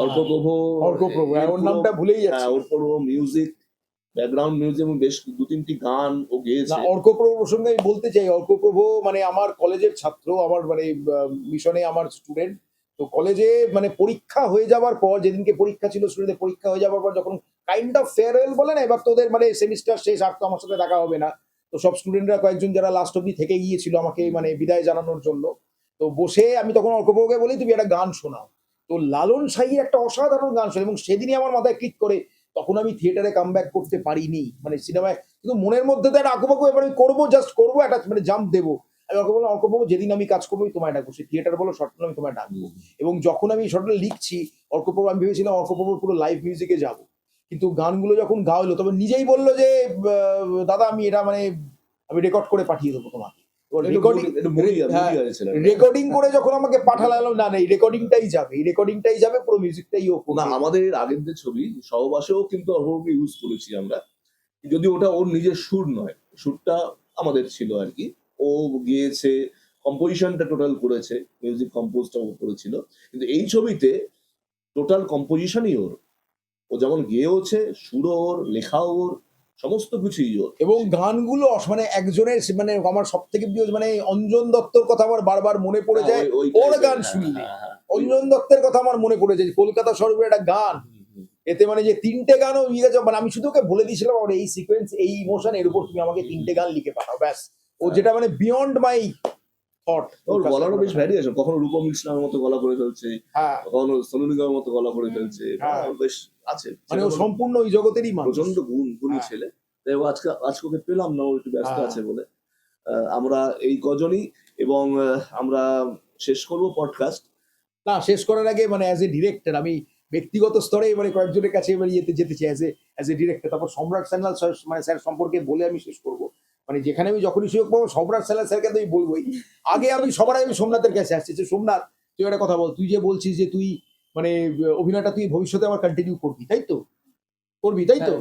অর্কপ্রভ অর্কপ্রভ, এর ওর পুরো, নামটা ভুলেই হ্যাঁ, যাচ্ছে। ওর পুরো মিউজিক, ব্যাকগ্রাউন্ড মিউজিক এবং বেশ দু তিনটি গান ও না, গেয়েছে। অর্কপ্রভ প্রসঙ্গে আমি বলতে চাই, অর্কপ্রভ মানে আমার কলেজের ছাত্র, আমার মানে মিশনে আমার স্টুডেন্ট। তো কলেজে মানে পরীক্ষা হয়ে যাওয়ার পর, যেদিনকে পরীক্ষা ছিল স্টুডেন্টদের পরীক্ষা হয়ে যাওয়ার পর, যখন কাইন্ড অফ ফেয়ারওয়েল বলে না, এবার তোদের মানে সেমিস্টার শেষ, আর তো আমার সাথে দেখা হবে না, তো সব স্টুডেন্টরা কয়েকজন যারা লাস্ট অব্দি থেকে গিয়েছিল আমাকে মানে বিদায় জানানোর জন্য, তো বসে আমি তখন অর্কপ্রভকে বলি তুমি একটা গান শোনাও। তো লালন শাহীর একটা অসাধারণ গান শোনে এবং সেদিনই আমার মাথায় ক্লিক করে, তখন আমি থিয়েটারে কামব্যাক করতে পারিনি, মানে সিনেমায় কিন্তু মনের মধ্যে তো একটা আঁকুবাকু এবার আমি করবো, জাস্ট করবো, একটা মানে জাম্প দেবো। আমি অর্ক বললাম, অর্ক বাবু যেদিন আমি কাজ করবো আমি তোমায় ডাকবো, সে থিয়েটার বলো শর্ট ফিল্ম, আমি তোমায় ডাকবো। এবং যখন আমি শর্টটা লিখছি অর্ক বাবু, আমি ভেবেছিলাম অর্ক বাবুর পুরো লাইভ মিউজিকে যাবো, কিন্তু গানগুলো যখন গাওয়া হলো তবে নিজেই বললো যে দাদা আমি এটা মানে আমি রেকর্ড করে পাঠিয়ে দেবো তোমাকে। রেকর্ডিং করে যখন আমাকে পাঠালাম, না না এই রেকর্ডিংটাই যাবে, এই রেকর্ডিংটাই যাবে, পুরো মিউজিকটাই ও না আমাদের আগের যে ছবি সহবাসেও কিন্তু অর্ঘ্যকে ইউজ করেছি আমরা, যদি ওটা ওর নিজের সুর নয়, সুরটা আমাদের ছিল আর কি, ও গিয়েছে, কম্পোজিশনটা টোটাল করেছে, মিউজিক কম্পোজটা ও করেছিল, কিন্তু এই ছবিতে টোটাল কম্পোজিশনই ওর, ও যেমন গেয়েওছে, সুরও ওর, লেখাও ওর, সমস্ত কিছুই ওর। এবং গানগুলো মানে একজনের মানে আমার সব থেকে প্রিয় মানে অঞ্জন দত্তর কথা আমার বারবার মনে পড়ে যায় ওর গান শুনলে। অঞ্জন দত্তের কথা আমার মনে পড়ে যায়, কলকাতা শহরের একটা গান, এতে মানে যে 3টে গানও ইয়ে গেছে, মানে আমি শুধু ওকে বলে দিয়েছিলাম আমার এই সিকোয়েন্স এই ইমোশন এর উপর তুমি আমাকে 3টে গান লিখে পাঠাও, ব্যাস। ও যেটা মানে বিয়ন্ড মাই থট। ওর গলারও বেশ ভ্যারিয়েশন, কখনো রূপম ইসলামের মতো গলা করে ফেলছে, হ্যাঁ কখনো সোনু নিগমের মতো গলা করে ফেলছে, বেশ আছে, মানে ও সম্পূর্ণ ওই জগতেরই মানুষ, প্রচন্ড গুণী ছেলে। তাই ও আজকে ওকে পেলাম না, ও একটু ব্যস্ত আছে বলে। আমরা এই কজনই, এবং আমরা শেষ করবো পডকাস্ট। না শেষ করার আগে মানে অ্যাজ এ ডিরেক্টর আমি ব্যক্তিগত স্তরে মানে কয়েকজনের কাছে এবার যেতে চাই অ্যাজ এ ডিরেক্টর, তারপর সম্রাট সান্যাল মানে স্যার সম্পর্কে বলে আমি শেষ করবো। মানে যেখানে আমি যখনই সুযোগ পাবো সম্রাট সান্যাল স্যারকে তো আমি বলবোই। আগে আমি সবার আগে সোমনাথের কাছে আসছি যে সোমনাথ তুই একটা কথা বল, তুই যে বলছিস যে তুই মানে অভিনয়টা তুই ভবিষ্যতে আবার কন্টিনিউ করবি, তাই তো? করবি তাই তো?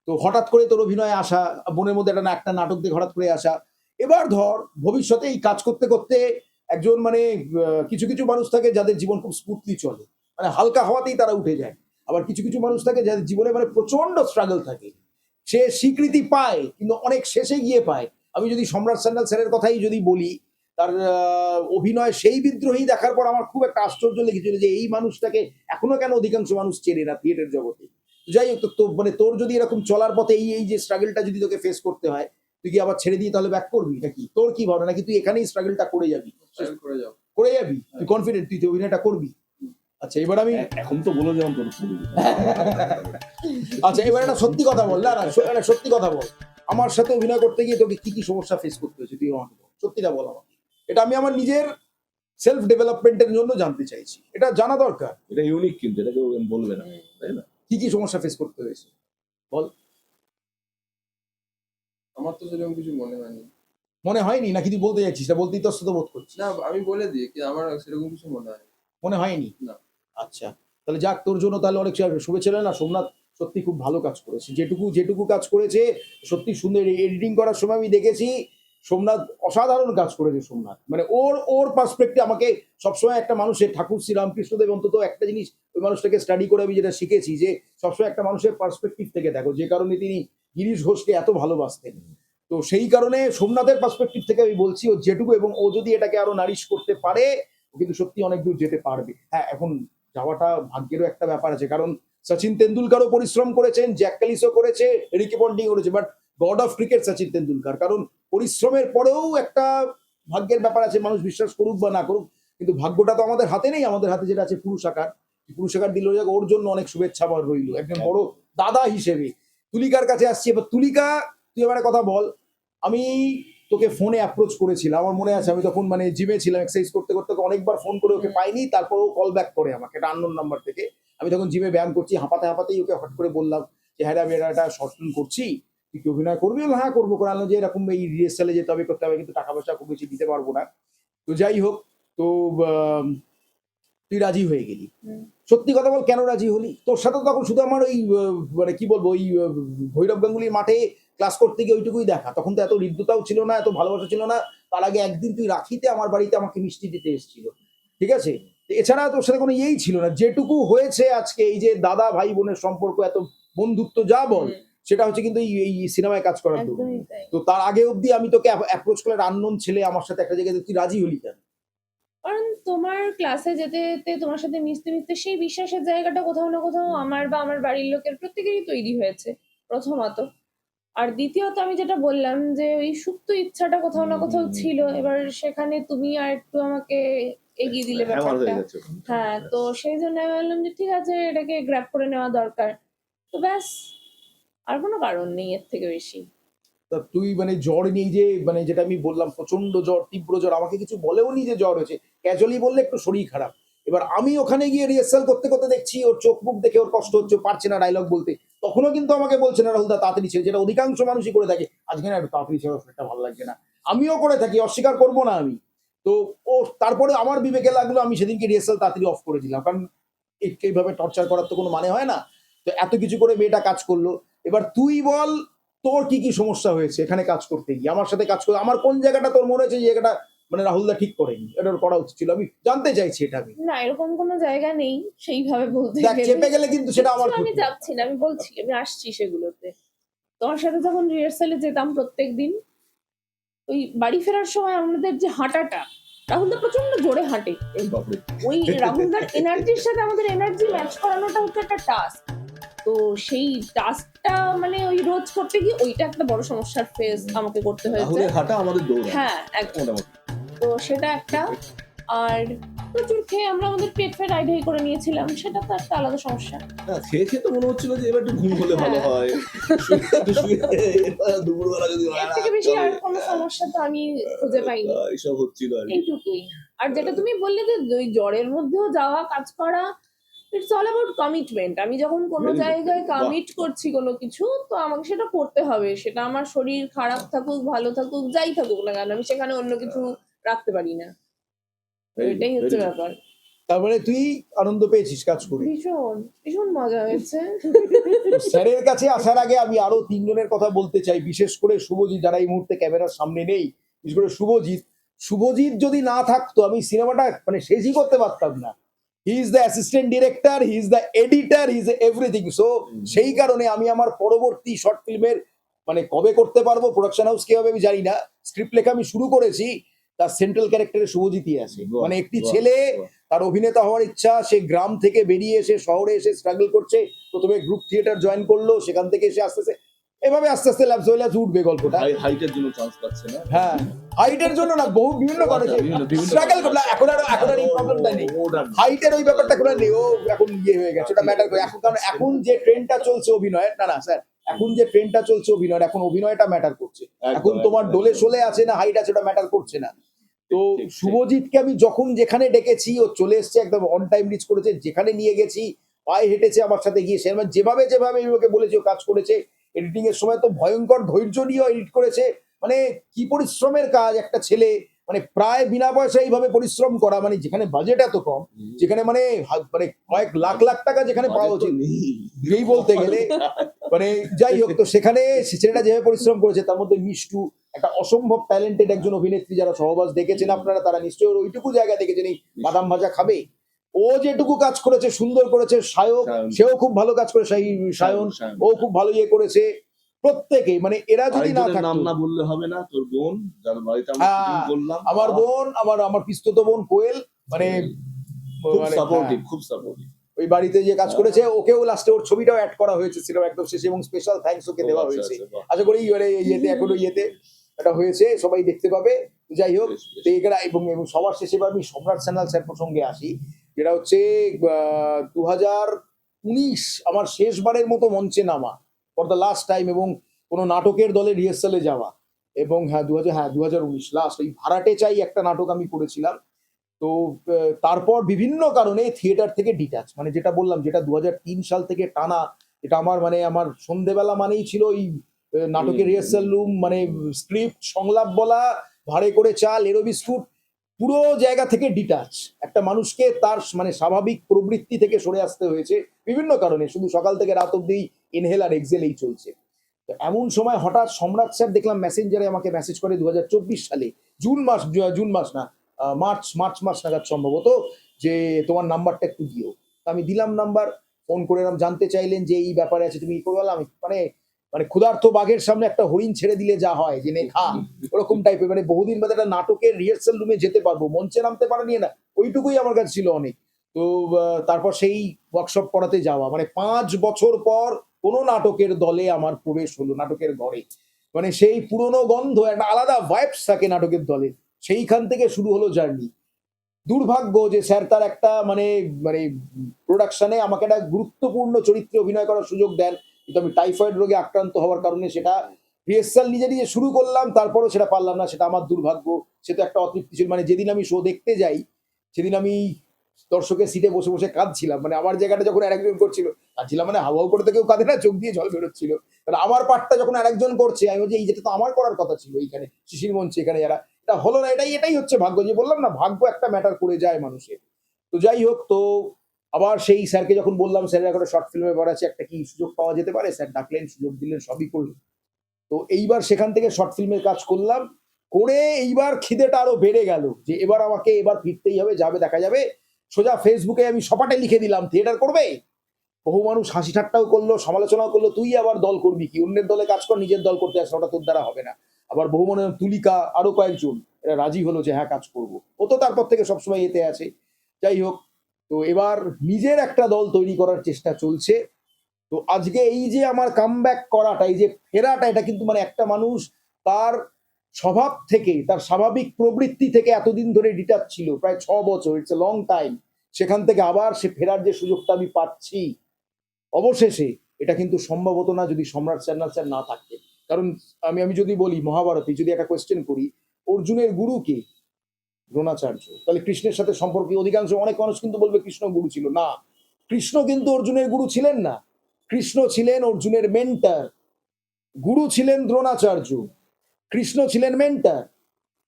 তো হঠাৎ করে তোর অভিনয়ে আসা, মনের মধ্যে একটা নাটক দিয়ে হঠাৎ করে আসা, এবার ধর ভবিষ্যতে এই কাজ করতে করতে একজন মানে কিছু কিছু মানুষ থাকে যাদের জীবন খুব স্মুথলি চলে, মানে হালকা হওয়াতেই তারা উঠে যায়, আবার কিছু কিছু মানুষ থাকে যাদের জীবনে মানে প্রচন্ড স্ট্রাগল থাকে, সে স্বীকৃতি পায় কিন্তু অনেক শেষে গিয়ে পায়। আমি যদি সম্রাট সান্যাল স্যারের কথাই যদি বলি, তার অভিনয় সেই বিদ্রোহী দেখার পর আমার খুব একটা আশ্চর্য লেগেছিল যে এই মানুষটাকে এখনো কেন অধিকাংশ মানুষ চেনে না থিয়েটার জগতে। যাই হোক, তো মানে তোর যদি এরকম চলার পথে এই যে স্ট্রাগলটা যদি তোকে ফেস করতে হয়, তুই কি আবার ছেড়ে দিয়ে তাহলে ব্যাক করবি নাকি? তোর কি ভাবনা, নাকি তুই এখানেই স্ট্রাগলটা করে যাবি? করে যাবি, তুই কনফিডেন্ট তুই অভিনয়টা করবি? আচ্ছা এবার আমি এখন তো বলে যেমন তোর আচ্ছা এবার একটা সত্যি কথা বল, না না একটা সত্যি কথা বল, আমার সাথে অভিনয় করতে গিয়ে তোকে কি কি সমস্যা ফেস করতে হয়েছে তুই আমাকে বল, সত্যিটা বল আমাকে। এটা আমি আমার নিজের সেলফ ডেভেলপমেন্টের জন্য জানতে চাইছি, এটা জানা দরকার। এটা ইউনিক, কিন্তু এটা কেউ বলবে না, তাই না? কি কি সমস্যা ফেস করতে হয়েছে বল। আমার তো সেরকম কিছু মনে হয়নি। মনে হয়নি নাকি তুই বলতে যাচ্ছিস? না বলতে ইতস্তত বোধ করছিস? না আমি বলে দিই কি আমার সেরকম কিছু মনে হয় মনে হয়নি না। আচ্ছা তাহলে যাক, তোর জন্য তাহলে অনেক শুভেচ্ছা। না সোমনাথ সত্যি খুব ভালো কাজ করেছে, যেটুকু কাজ করেছে সত্যি সুন্দর। এডিটিং করার সময় আমি দেখেছি সোমনাথ অসাধারণ কাজ করেছে। সোমনাথ মানে ওর পার্সপেক্টিভ, আমাকে সবসময় একটা মানুষের, ঠাকুর শ্রীরামকৃষ্ণদেব অন্তত একটা জিনিস ওই মানুষটাকে স্টাডি করে আমি যেটা শিখেছি যে সবসময় একটা মানুষের পার্সপেক্টিভ থেকে দেখো, যে কারণে তিনি গিরিশ ঘোষকে এত ভালোবাসতেন। তো সেই কারণে সোমনাথের পার্সপেক্টিভ থেকে আমি বলছি ও যেটুকু, এবং ও যদি এটাকে আরো নারিশ করতে পারে ও কিন্তু সত্যি অনেক দূর যেতে পারবে। হ্যাঁ এখন যাওয়াটা ভাগ্যেরও একটা ব্যাপার আছে, কারণ সচিন তেন্ডুলকারও পরিশ্রম করেছেন, জ্যাক ক্যালিসও করেছে, রিকি পন্টিং করেছে, but god of cricket Sachin Tendulkar, কারণ পরিশ্রমের পরেও একটা ভাগ্যের ব্যাপার আছে, মানুষ বিশ্বাস করুক বা না করুক, কিন্তু ভাগ্যটা তো আমাদের হাতে নেই, আমাদের হাতে যেটা আছে পুরুষাকার দিল, ওর জন্য অনেক শুভেচ্ছা আমার রইল একজন বড় দাদা হিসেবে। তুলিকার কাছে আসছি এবার। তুলিকা তুই এবারে কথা বল, আমি তোকে ফোনে অ্যাপ্রোচ করেছিলাম, আমার মনে আছে আমি তখন মানে জিমে ছিলাম, এক্সারসাইজ করতে করতে অনেকবার ফোন করে ওকে পাইনি, তারপর ও কল ব্যাক করে আমাকে একটা আননোন নাম্বার থেকে। আমি তখন জিমে ব্যায়াম করছি, হাঁপাতেই ওকে হট করে বললাম যে হ্যাঁ আমি একটা শর্ট ফিল্ম করছি, তুই কি অভিনয় করবি? হ্যাঁ করবো। করে আনলো যে এরকম এই রিহার্সালে যেতে হবে, করতে হবে, কিন্তু টাকা পয়সা খুব বেশি দিতে পারবো না। তো যাই হোক, তো তুই রাজি হয়ে গেলি। সত্যি কথা বল, কেন রাজি হলি? তোর সাথে তখন শুধু আমার ওই মানে কি বলবো, ওই ভৈরব গাঙ্গুলির মাঠে ক্লাস করতে গিয়ে ওইটুকুই দেখা, তখন তো এত হৃদ্যতাও ছিল না, এত ভালোবাসা ছিল না। তার আগে একদিন তুই রাখিতে আমার বাড়িতে আমাকে মিষ্টি দিতে এসেছিল, ঠিক আছে? এছাড়া তোর সাথে কোনো ইয়েই ছিল না। যেটুকু হয়েছে আজকে এই যে দাদা ভাই বোনের সম্পর্ক, এত বন্ধুত্ব যা বল, সেটা হচ্ছে কিন্তু এই সিনেমায় কাজ করার জন্য। তো তার আগে অব্দি আমি তোকে অ্যাপ্রোচ করলে আননোন ছেলে আমার সাথে একটা জায়গায়, তুই রাজি হলি কেন? কারণ তোমার ক্লাসে যেতে যেতে তোমার সাথে মিশতে মিশতে সেই বিশ্বাসের জায়গাটা কোথাও না কোথাও আমার বা আমার বাড়ির লোকের প্রত্যেকেরই তৈরি হয়েছে প্রথমত। আর দ্বিতীয়ত আমি যেটা বললাম যে ওই সুপ্ত ইচ্ছাটা কোথাও না কোথাও ছিল, এবার সেখানে তুমি আর একটু আমাকে এগিয়ে দিলে হ্যামার ব্যাপারটা। হয়ে গেছে ওখানে। হ্যাঁ, তো সেই জন্য আমি ভাবলাম যে ঠিক আছে এটাকে গ্র্যাব করে নেওয়া দরকার। তো ব্যাস, আর কোনো কারণ নেই এর থেকে বেশি। তা তুই মানে জ্বর নিয়ে যে মানে যেটা আমি বললাম প্রচন্ড জ্বর, তীব্র জ্বর, আমাকে কিছু বলেও নি যে জ্বর হয়েছে, ক্যাজুয়ালি বললে একটু শরীর খারাপ। এবার আমি ওখানে গিয়ে রিহার্সাল করতে করতে দেখছি ওর চোখ মুখ দেখে ওর কষ্ট হচ্ছে, পারছে না ডায়লগ বলতে। তখনও কিন্তু আমাকে বলছে না রাহুল দা তাড়াতাড়ি ছেড়ে, যেটা অধিকাংশ মানুষই করে থাকে, আজকে না একটু তাড়াতাড়ি ছেড়ে, শরীরটা ভালো লাগছে না। আমিও করে থাকি, অস্বীকার করবো না আমি। তো ও তারপরে আমার বিবেকে লাগলো আমি সেদিনকে রিহার্সাল তাড়াতাড়ি অফ করে দিলাম, কারণ এইভাবে টর্চার করার তো কোনো মানে হয় না। তো এত কিছু করে মেয়েটা কাজ করলো। এবার তুই বল তোর কি কি সমস্যা হয়েছে এখানে কাজ করতে গিয়ে, আমার সাথে কাজ করে আমার কোন জায়গাটা তোর মনে হয়েছে যে জায়গাটা মানে রাহুলদা ঠিক করেনি, এটা ওর করা উচিত ছিল, আমি জানতে চাইছি এটা। আমি না, এরকম কোনো জায়গা নেই সেইভাবে বলতে দেখ গেলে। চেপে গেলে কিন্তু সেটা আমার কিচ্ছু আমি ক্ষতি। যাচ্ছি না, আমি বলছি আমি আসছি সেগুলোতে। তোমার সাথে যখন রিহার্সালে যেতাম প্রত্যেকদিন, ওই বাড়ি ফেরার সময় আমাদের যে হাঁটাটা, রাহুলদা প্রচন্ড জোরে হাঁটে। এই বাপরে। ওই রাহুলদার এনার্জির সাথে আমাদের এনার্জি ম্যাচ করানোটা হচ্ছে একটা টাস্ক। তো সেই টাস্কটা মানে ওই রোজ করতে গিয়ে ওইটা একটা বড় সমস্যার ফেস আমাকে করতে হয়েছে। রাহুলের হাঁটা আমাদের দৌড়। হ্যাঁ, একদম। মোটামুটি। তো সেটা একটা। আর প্রচুর খেয়ে আমরা আমাদের পেট ফেট আইডাই করে নিয়েছিলাম, সেটা তো একটা আলাদা সমস্যা। হ্যাঁ, খেয়ে খেয়ে তো মনে হচ্ছিল যে এবার একটু ঘুম হলে ভালো হ্যাঁ। হয়। একটু শুয়ে এবার দুপুরবেলা যদি এর থেকে বেশি আর কোনো সমস্যা তো আমি খুঁজে পাইনি। এইসব হচ্ছিল আর কি। এইটুকুই। আর যেটা তুমি বললে যে ওই জ্বরের মধ্যেও যাওয়া, কাজ করা, ইটস অল অ্যাবাউট কমিটমেন্ট। আমি যখন কোনো Very good. জায়গায় বাহ। কমিট করছি কোনো কিছু, তো আমাকে সেটা করতে হবে। সেটা আমার শরীর খারাপ থাকুক, ভালো থাকুক, যাই থাকুক না কেন, আমি সেখানে অন্য কিছু রাখতে পারি না। তো Very এটাই good, হচ্ছে very good. ব্যাপার। তারপরে তুই আনন্দ পেয়েছিস কাজ করে। ভীষণ ভীষণ মজা হয়েছে। তো স্যারের কাছে আসার আগে আমি আরো তিনজনের কথা বলতে চাই, বিশেষ করে শুভজিৎ, যারা এই মুহূর্তে ক্যামেরার সামনে নেই। বিশেষ করে শুভজিৎ যদি না থাকতো আমি সিনেমাটা মানে শেষই করতে পারতাম না। He is the assistant director, he is the editor, he is everything. So সেই কারণে আমি আমার পরবর্তী শর্ট ফিল্মের মানে কবে করতে পারবো, প্রোডাকশন হাউস কি হবে আমি জানি না, স্ক্রিপ্ট লেখা আমি শুরু করেছি, তার সেন্ট্রাল ক্যারেক্টারে শুভজিৎই আছে। বাহ, মানে একটি বাহ, ছেলে, বাহ। তার অভিনেতা হওয়ার ইচ্ছা, সে গ্রাম থেকে বেরিয়ে এসে শহরে এসে স্ট্রাগল করছে, প্রথমে গ্রুপ থিয়েটার জয়েন করলো, সেখান থেকে এসে আস্তে আস্তে এভাবে আস্তে আস্তে ল্যাপস হয়ে ল্যাপস উঠবে গল্পটা। হাইটের জন্য চান্স পাচ্ছে না। হ্যাঁ, হাইটের জন্য না, বহু বিভিন্ন কারণে বিভিন্ন স্ট্রাগল করলো, এখন আর এই প্রবলেমটা নেই। হাইটের ওই ব্যাপারটা এখন আর নেই, ও এখন ইয়ে হয়ে গেছে, ওটা ম্যাটার করে এখন। কারণ এখন যে ট্রেন্ডটা চলছে অভিনয়ের, না না স্যার, এখন যে ট্রেন্ডটা চলছে অভিনয়ের, এখন অভিনয়টা ম্যাটার করছে। এখন তোমার ডোলে শোলে আছে না হাইট আছে, ওটা ম্যাটার করছে না। তো ঠিক, ঠিক। শুভজিৎকে আমি যখন যেখানে ডেকেছি ও চলে এসেছে, একদম অন টাইম রিচ করেছে, যেখানে নিয়ে গেছি পায়ে হেঁটেছে আমার সাথে গিয়ে, সে মানে যেভাবে আমি ওকে বলেছি ও কাজ করেছে। এডিটিং এর সময় তো ভয়ঙ্কর ধৈর্য নিয়ে এডিট করেছে, মানে কি পরিশ্রমের কাজ একটা ছেলে, মানে প্রায় বিনা পয়সা এইভাবে পরিশ্রম করা, মানে যেখানে বাজেট এত কম, যেখানে মানে মানে কয়েক লাখ লাখ টাকা যেখানে পাওয়া উচিত এই বলতে গেলে, মানে যাই হোক, তো সেখানে ছেলেটা যেভাবে পরিশ্রম করেছে, তার মধ্যে মিষ্টু একটা অসম্ভব ট্যালেন্টেড একজন অভিনেত্রী, যারা সহবাস দেখেছেন আপনারা তারা নিশ্চয়ই ওর ওইটুকু জায়গা দেখেছেন, এই বাদাম ভাজা খাবে, ও যেটুকু কাজ করেছে সুন্দর করেছে। সায়ক, সেও খুব ভালো কাজ করে, সায়ন ও খুব ভালো ইয়ে করেছে। প্রত্যেকেই মানে এরা যদি না আরেকজনের নাম থাকতো, না বললে হবে না, তোর বোন যার বাড়িতে আমরা হ্যাঁ, শুটিং করলাম, আমার বোন, আমার পিস্তত বোন কোয়েল, মানে খুব মানে সাপোর্টিভ, হ্যাঁ, খুব সাপোর্টিভ। ওই বাড়িতে যে কাজ করেছে, ওকেও লাস্টে ওর ছবিটাও অ্যাড করা হয়েছে সিনেমা একদম শেষে, এবং স্পেশাল থ্যাঙ্কস ওকে দেওয়া হয়েছে। আশা করি ইয়েতে এখনো ইয়েতে এটা হয়েছে, সবাই দেখতে পাবে। যাই হোক, তো এখানে এবং সবার শেষে এবার আমি সম্রাট সান্যাল স্যার প্রসঙ্গে আসি, যেটা হচ্ছে 2019 আমার শেষবারের মতো মঞ্চে নামা, ফর দ্য লাস্ট টাইম, এবং কোনো নাটকের দলে রিহার্সালে যাওয়া। এবং হ্যাঁ 2019 লাস্ট এই ভাড়াটে চাই একটা নাটক আমি করেছিলাম। তো তারপর বিভিন্ন কারণে থিয়েটার থেকে ডিটাচ, মানে যেটা বললাম, যেটা 2003 সাল থেকে টানা, এটা আমার মানে আমার সন্ধেবেলা মানেই ছিল এই নাটকের রিহার্সাল রুম, মানে স্ক্রিপ্ট, সংলাপ বলা, ভাড়ে করে চাল, এরো বিস্কুট, পুরো জায়গা থেকে ডিটাচ। একটা মানুষকে তার মানে স্বাভাবিক প্রবৃত্তি থেকে সরে আসতে হয়েছে বিভিন্ন কারণে, শুধু সকাল থেকে রাত অব্দি ইনহেল আর এক্সেল এই চলছে। তো এমন সময় হঠাৎ সম্রাট স্যার দেখলাম মেসেঞ্জারে আমাকে মেসেজ করে 2024 সালে জুন মাস না, মার্চ মাস নাগাদ সম্ভবত, যে তোমার নাম্বারটা একটু দিও। তো আমি দিলাম নাম্বার, ফোন করে এরকম জানতে চাইলেন যে এই ব্যাপারে আছে, তুমি কি করবে। আমি মানে মানে ক্ষুধার্ত বাঘের সামনে একটা হরিণ ছেড়ে দিলে যা হয়, যে নে খা, ওরকম টাইপের। মানে বহুদিন বাদে একটা নাটকের রিহার্সাল রুমে যেতে পারবো, মঞ্চে নামতে পারা নিয়ে না, ওইটুকুই আমার কাছে ছিল অনেক। তো তারপর সেই ওয়ার্কশপ করাতে যাওয়া, মানে 5 বছর পর কোনো নাটকের দলে আমার প্রবেশ হলো, নাটকের ঘরে। মানে সেই পুরনো গন্ধ, একটা আলাদা ভাইবস থাকে নাটকের দলে, সেইখান থেকে শুরু হলো জার্নি। দুর্ভাগ্য যে স্যার তার একটা মানে মানে প্রোডাকশনে আমাকে একটা গুরুত্বপূর্ণ চরিত্রে অভিনয় করার সুযোগ দেন, কিন্তু আমি টাইফয়েড রোগে আক্রান্ত হওয়ার কারণে সেটা রিহার্সাল নিজে নিজে শুরু করলাম, তারপরেও সেটা পারলাম না। সেটা আমার দুর্ভাগ্য। সে তো একটা অতৃপ্তি ছিল। মানে যেদিন আমি শো দেখতে যাই সেদিন আমি দর্শকের সিটে বসে বসে কাঁদছিলাম। মানে আমার জায়গাটা যখন আরেকজন করছিল, কাঁদছিলাম মানে হাওয়াও করে তো কেউ কাঁদে না, চোখ দিয়ে জল বেরোচ্ছিল। কারণ আমার পার্টটা যখন আরেকজন করছে, আমি বলছি এই যেটা তো আমার করার কথা ছিল এইখানে শিশির মঞ্চে, এখানে যারা এটা হলো না, এটাই হচ্ছে ভাগ্য। যে বললাম না, ভাগ্য একটা ম্যাটার করে যায় মানুষের। তো যাই হোক, তো আবার সেই স্যারকে যখন বললাম স্যারের একটা শর্ট ফিল্মে বাড়াচ্ছে, একটা কি সুযোগ পাওয়া যেতে পারে, স্যার ডাকলেন, সুযোগ দিলেন, সবই করলেন। তো এইবার সেখান থেকে শর্ট ফিল্মের কাজ করলাম, করে এইবার খিদেটা আরো বেড়ে গেল যে এবার আমাকে এবার ফিরতেই হবে, যাবে দেখা যাবে। সোজা ফেসবুকে আমি সপাটে লিখে দিলাম থিয়েটার করবে। বহু মানুষ হাসি ঠাট্টাও করলো, সমালোচনাও করলো, তুই আবার দল করবি কি, অন্যের দলে কাজ কর, নিজের দল করতে আসলে ওটা তোর দ্বারা হবে না। আবার বহু মনে তুলিকা আরো কয়েকজন এরা রাজি হলো যে হ্যাঁ কাজ করব। ও তো তারপর থেকে সবসময় এতে আছে। যাই হোক, তো এবার নিজের একটা দল তৈরি করার চেষ্টা চলছে। তো আজকে এই যে আমার কামব্যাক করাটা, এই যে ফেরাটা, এটা কিন্তু মানে একটা মানুষ তার স্বভাব থেকে, তার স্বাভাবিক প্রবৃত্তি থেকে এতদিন ধরে ডিটাচ ছিল, প্রায় 6 বছর, ইটস এ লং টাইম। সেখান থেকে আবার সে ফেরার যে সুযোগটা আমি পাচ্ছি অবশেষে, এটা কিন্তু সম্ভব হতো না যদি সম্রাট স্যার না থাকতেন। কারণ আমি আমি যদি বলি মহাভারতে যদি একটা কোয়েশ্চেন করি, অর্জুনের গুরু কে? দ্রোণাচার্য। তাহলে কৃষ্ণের সাথে সম্পর্কে অধিকাংশ অনেক মানুষ কিন্তু বলবে কৃষ্ণ গুরু ছিল না। কৃষ্ণ কিন্তু অর্জুনের গুরু ছিলেন না। কৃষ্ণ ছিলেন অর্জুনের মেন্টার। গুরু ছিলেন দ্রোণাচার্য, কৃষ্ণ ছিলেন মেন্টার।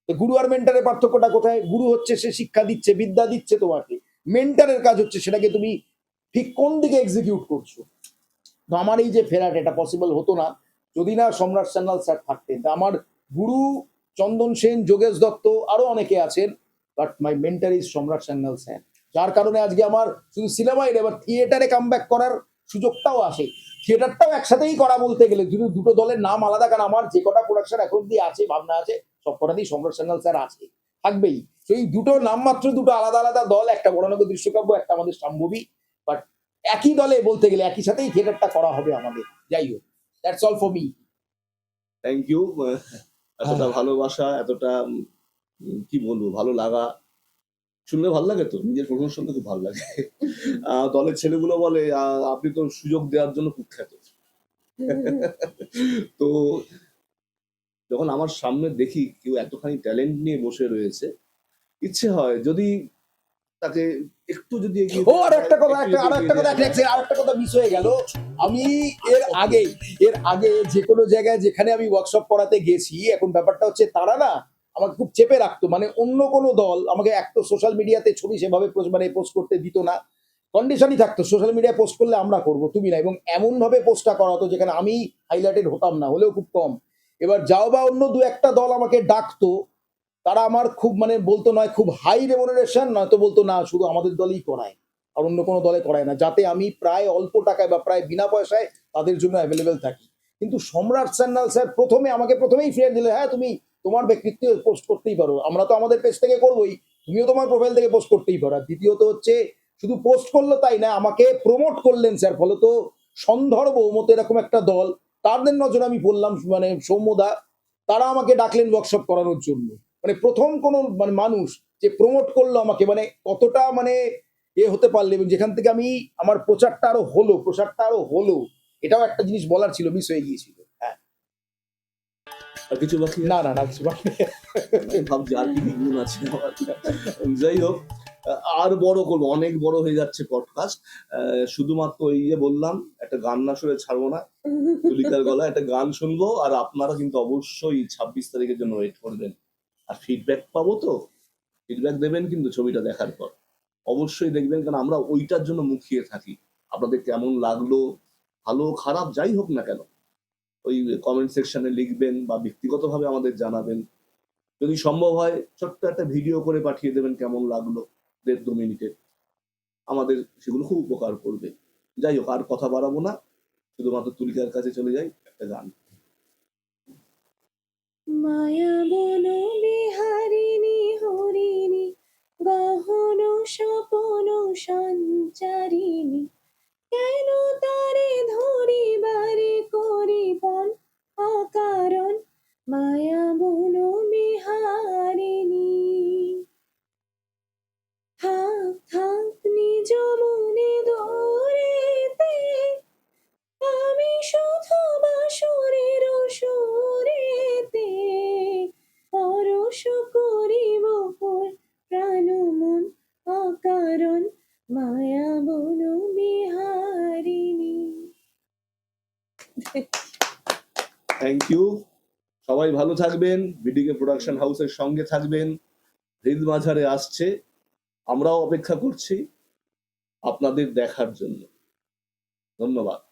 তো গুরু আর মেন্টারের পার্থক্যটা কোথায়? গুরু হচ্ছে সে শিক্ষা দিচ্ছে, বিদ্যা দিচ্ছে তোমাকে। মেন্টারের কাজ হচ্ছে সেটাকে তুমি ঠিক কোন দিকে এক্সিকিউট করছো। তো আমার এই যে ফেরাটা, এটা পসিবল হতো না যদি না সম্রাট সান্যাল স্যার থাকতেন। তা আমার গুরু চন্দন সেন, যোগেশ দত্ত, আরো অনেকে আছেন, বাট মাই মেন্টার ইজ সম্রাট সান্যাল স্যার। যার কারণে আজকে আমার শুধু সিনেমায় এবার থিয়েটারে কামব্যাক করার সুযোগটাও আসে। থিয়েটারটাও একসাথেই করা বলতে গেলে দুটো দলের নাম আলাদা, কারণ আমার যে কটা প্রোডাকশন এখন অব্দি আছে, ভাবনা আছে, সব কটাতেই সম্রাট সান্যাল স্যার আছে, থাকবেই। তো এই দুটো নাম মাত্র, দুটো আলাদা আলাদা দল, একটা বড়নগর দৃশ্যকাব্য, একটা আমাদের সম্ভবী। বাট একই দলে বলতে গেলে একই সাথেই থিয়েটারটা করা হবে আমাদের। যাই হোক, that's all for me. Thank you. এতটা ভালোবাসা, এতটা কি বলবো, ভালো লাগা শুনলে ভালো লাগে। তো নিজের প্রশংসা শুনলে খুব ভালো লাগে। দলের ছেলেগুলো বলে আপনি তো সুযোগ দেওয়ার জন্য কুখ্যাত। তো যখন আমার সামনে দেখি কেউ এতখানি ট্যালেন্ট নিয়ে বসে রয়েছে, ইচ্ছে হয় যদি তাকে একটু যদি এগিয়ে ও আর দেওয়া একটা যায়, কথা, একটু যদি এগিয়ে দেওয়া যায়। আর একটা কথা মিস হয়ে গেল। আমি এর আগে যে কোনো জায়গায় যেখানে আমি ওয়ার্কশপ করাতে গেছি, এখন ব্যাপারটা হচ্ছে তারা না আমাকে খুব চেপে রাখতো। মানে অন্য কোনো দল আমাকে এক তো সোশ্যাল মিডিয়াতে ছবি সেভাবে মানে পোস্ট করতে দিত না। কন্ডিশনই থাকতো সোশ্যাল মিডিয়ায় পোস্ট করলে আমরা করব, তুমি না। এবং এমন ভাবে পোস্টটা করা হতো যেখানে আমি হাইলাইটেড হতাম না, হলেও খুব কম। এবার যাও বা অন্য দু একটা দল আমাকে ডাকতো, তারা আমার খুব মানে বলতো নয় খুব হাই রেমুনারেশন, নয়তো বলতো না শুধু আমাদের দলেই করায়, আর অন্য কোনো দলে করায় না, যাতে আমি প্রায় অল্প টাকায় বা প্রায় বিনা পয়সায় তাদের জন্য অ্যাভেলেবেল থাকি। কিন্তু সম্রাট সান্যাল স্যার প্রথমেই ফ্রেন্ড দিলে, হ্যাঁ তুমি তোমার ব্যক্তিত্ব পোস্ট করতেই পারো, আমরা তো আমাদের পেজ থেকে করবোই, তুমিও তোমার প্রোফাইল থেকে পোস্ট করতেই পারো। আর দ্বিতীয়ত হচ্ছে শুধু পোস্ট করলো তাই না, আমাকে প্রমোট করলেন স্যার। ফলত সন্ধর্ব মতো এরকম একটা দল, তাদের নজরে আমি বললাম, মানে সৌম্যদা, তারা আমাকে ডাকলেন ওয়ার্কশপ করানোর জন্য। মানে প্রথম কোন মানে মানুষ যে প্রমোট করলো আমাকে, মানে কতটা মানে হতে পারলে, এবং যেখান থেকে আমি আমার প্রসারটা আরো হলো, এটাও একটা জিনিস বলার ছিল, মিস হয়ে গিয়েছিল। হ্যাঁ, আর কিছু বাকি আছে? না কিছু বাকি নেই। ভাবছি আর কি গুণ আছে আমার। যাই হোক, আর বড় করবো, অনেক বড় হয়ে যাচ্ছে পডকাস্ট। শুধুমাত্র এই যে বললাম, একটা গান না শুনে ছাড়বো না। তুলিকার গলা একটা গান শুনবো, আর আপনারা কিন্তু অবশ্যই 26 তারিখের জন্য ওয়েট করবেন। আর ফিডব্যাক পাবো তো, ফিডব্যাক দেবেন কিন্তু ছবিটা দেখার পর। অবশ্যই দেখবেন, কারণ আমরা ওইটার জন্য মুখিয়ে থাকি। আপনাদের কেমন লাগলো, ভালো খারাপ যাই হোক না কেন, ওই কমেন্ট সেকশনে লিখবেন বা ব্যক্তিগতভাবে আমাদের জানাবেন। যদি সম্ভব হয় ছোট্ট একটা ভিডিও করে পাঠিয়ে দেবেন কেমন লাগলো, 1.5-2 মিনিটের। আমাদের সেগুলো খুব উপকার করবে। যাই হোক, আর কথা বাড়াবো না, শুধুমাত্র তুলিকার কাছে চলে যাই, একটা গান। মায়া বন বিহারিণী হরিণী গহন স্বপন সঞ্চারিণী, কেন তারে ধরিবারে করিপন অকারণ, মায়া বন বিহারিণী। Thank you. সবাই ভালো থাকবেন, বিডিকে প্রোডাকশন হাউসের সঙ্গে থাকবেন। হৃদ মাঝারে আসছে, আমরাও অপেক্ষা করছি আপনাদের দেখার জন্য। ধন্যবাদ।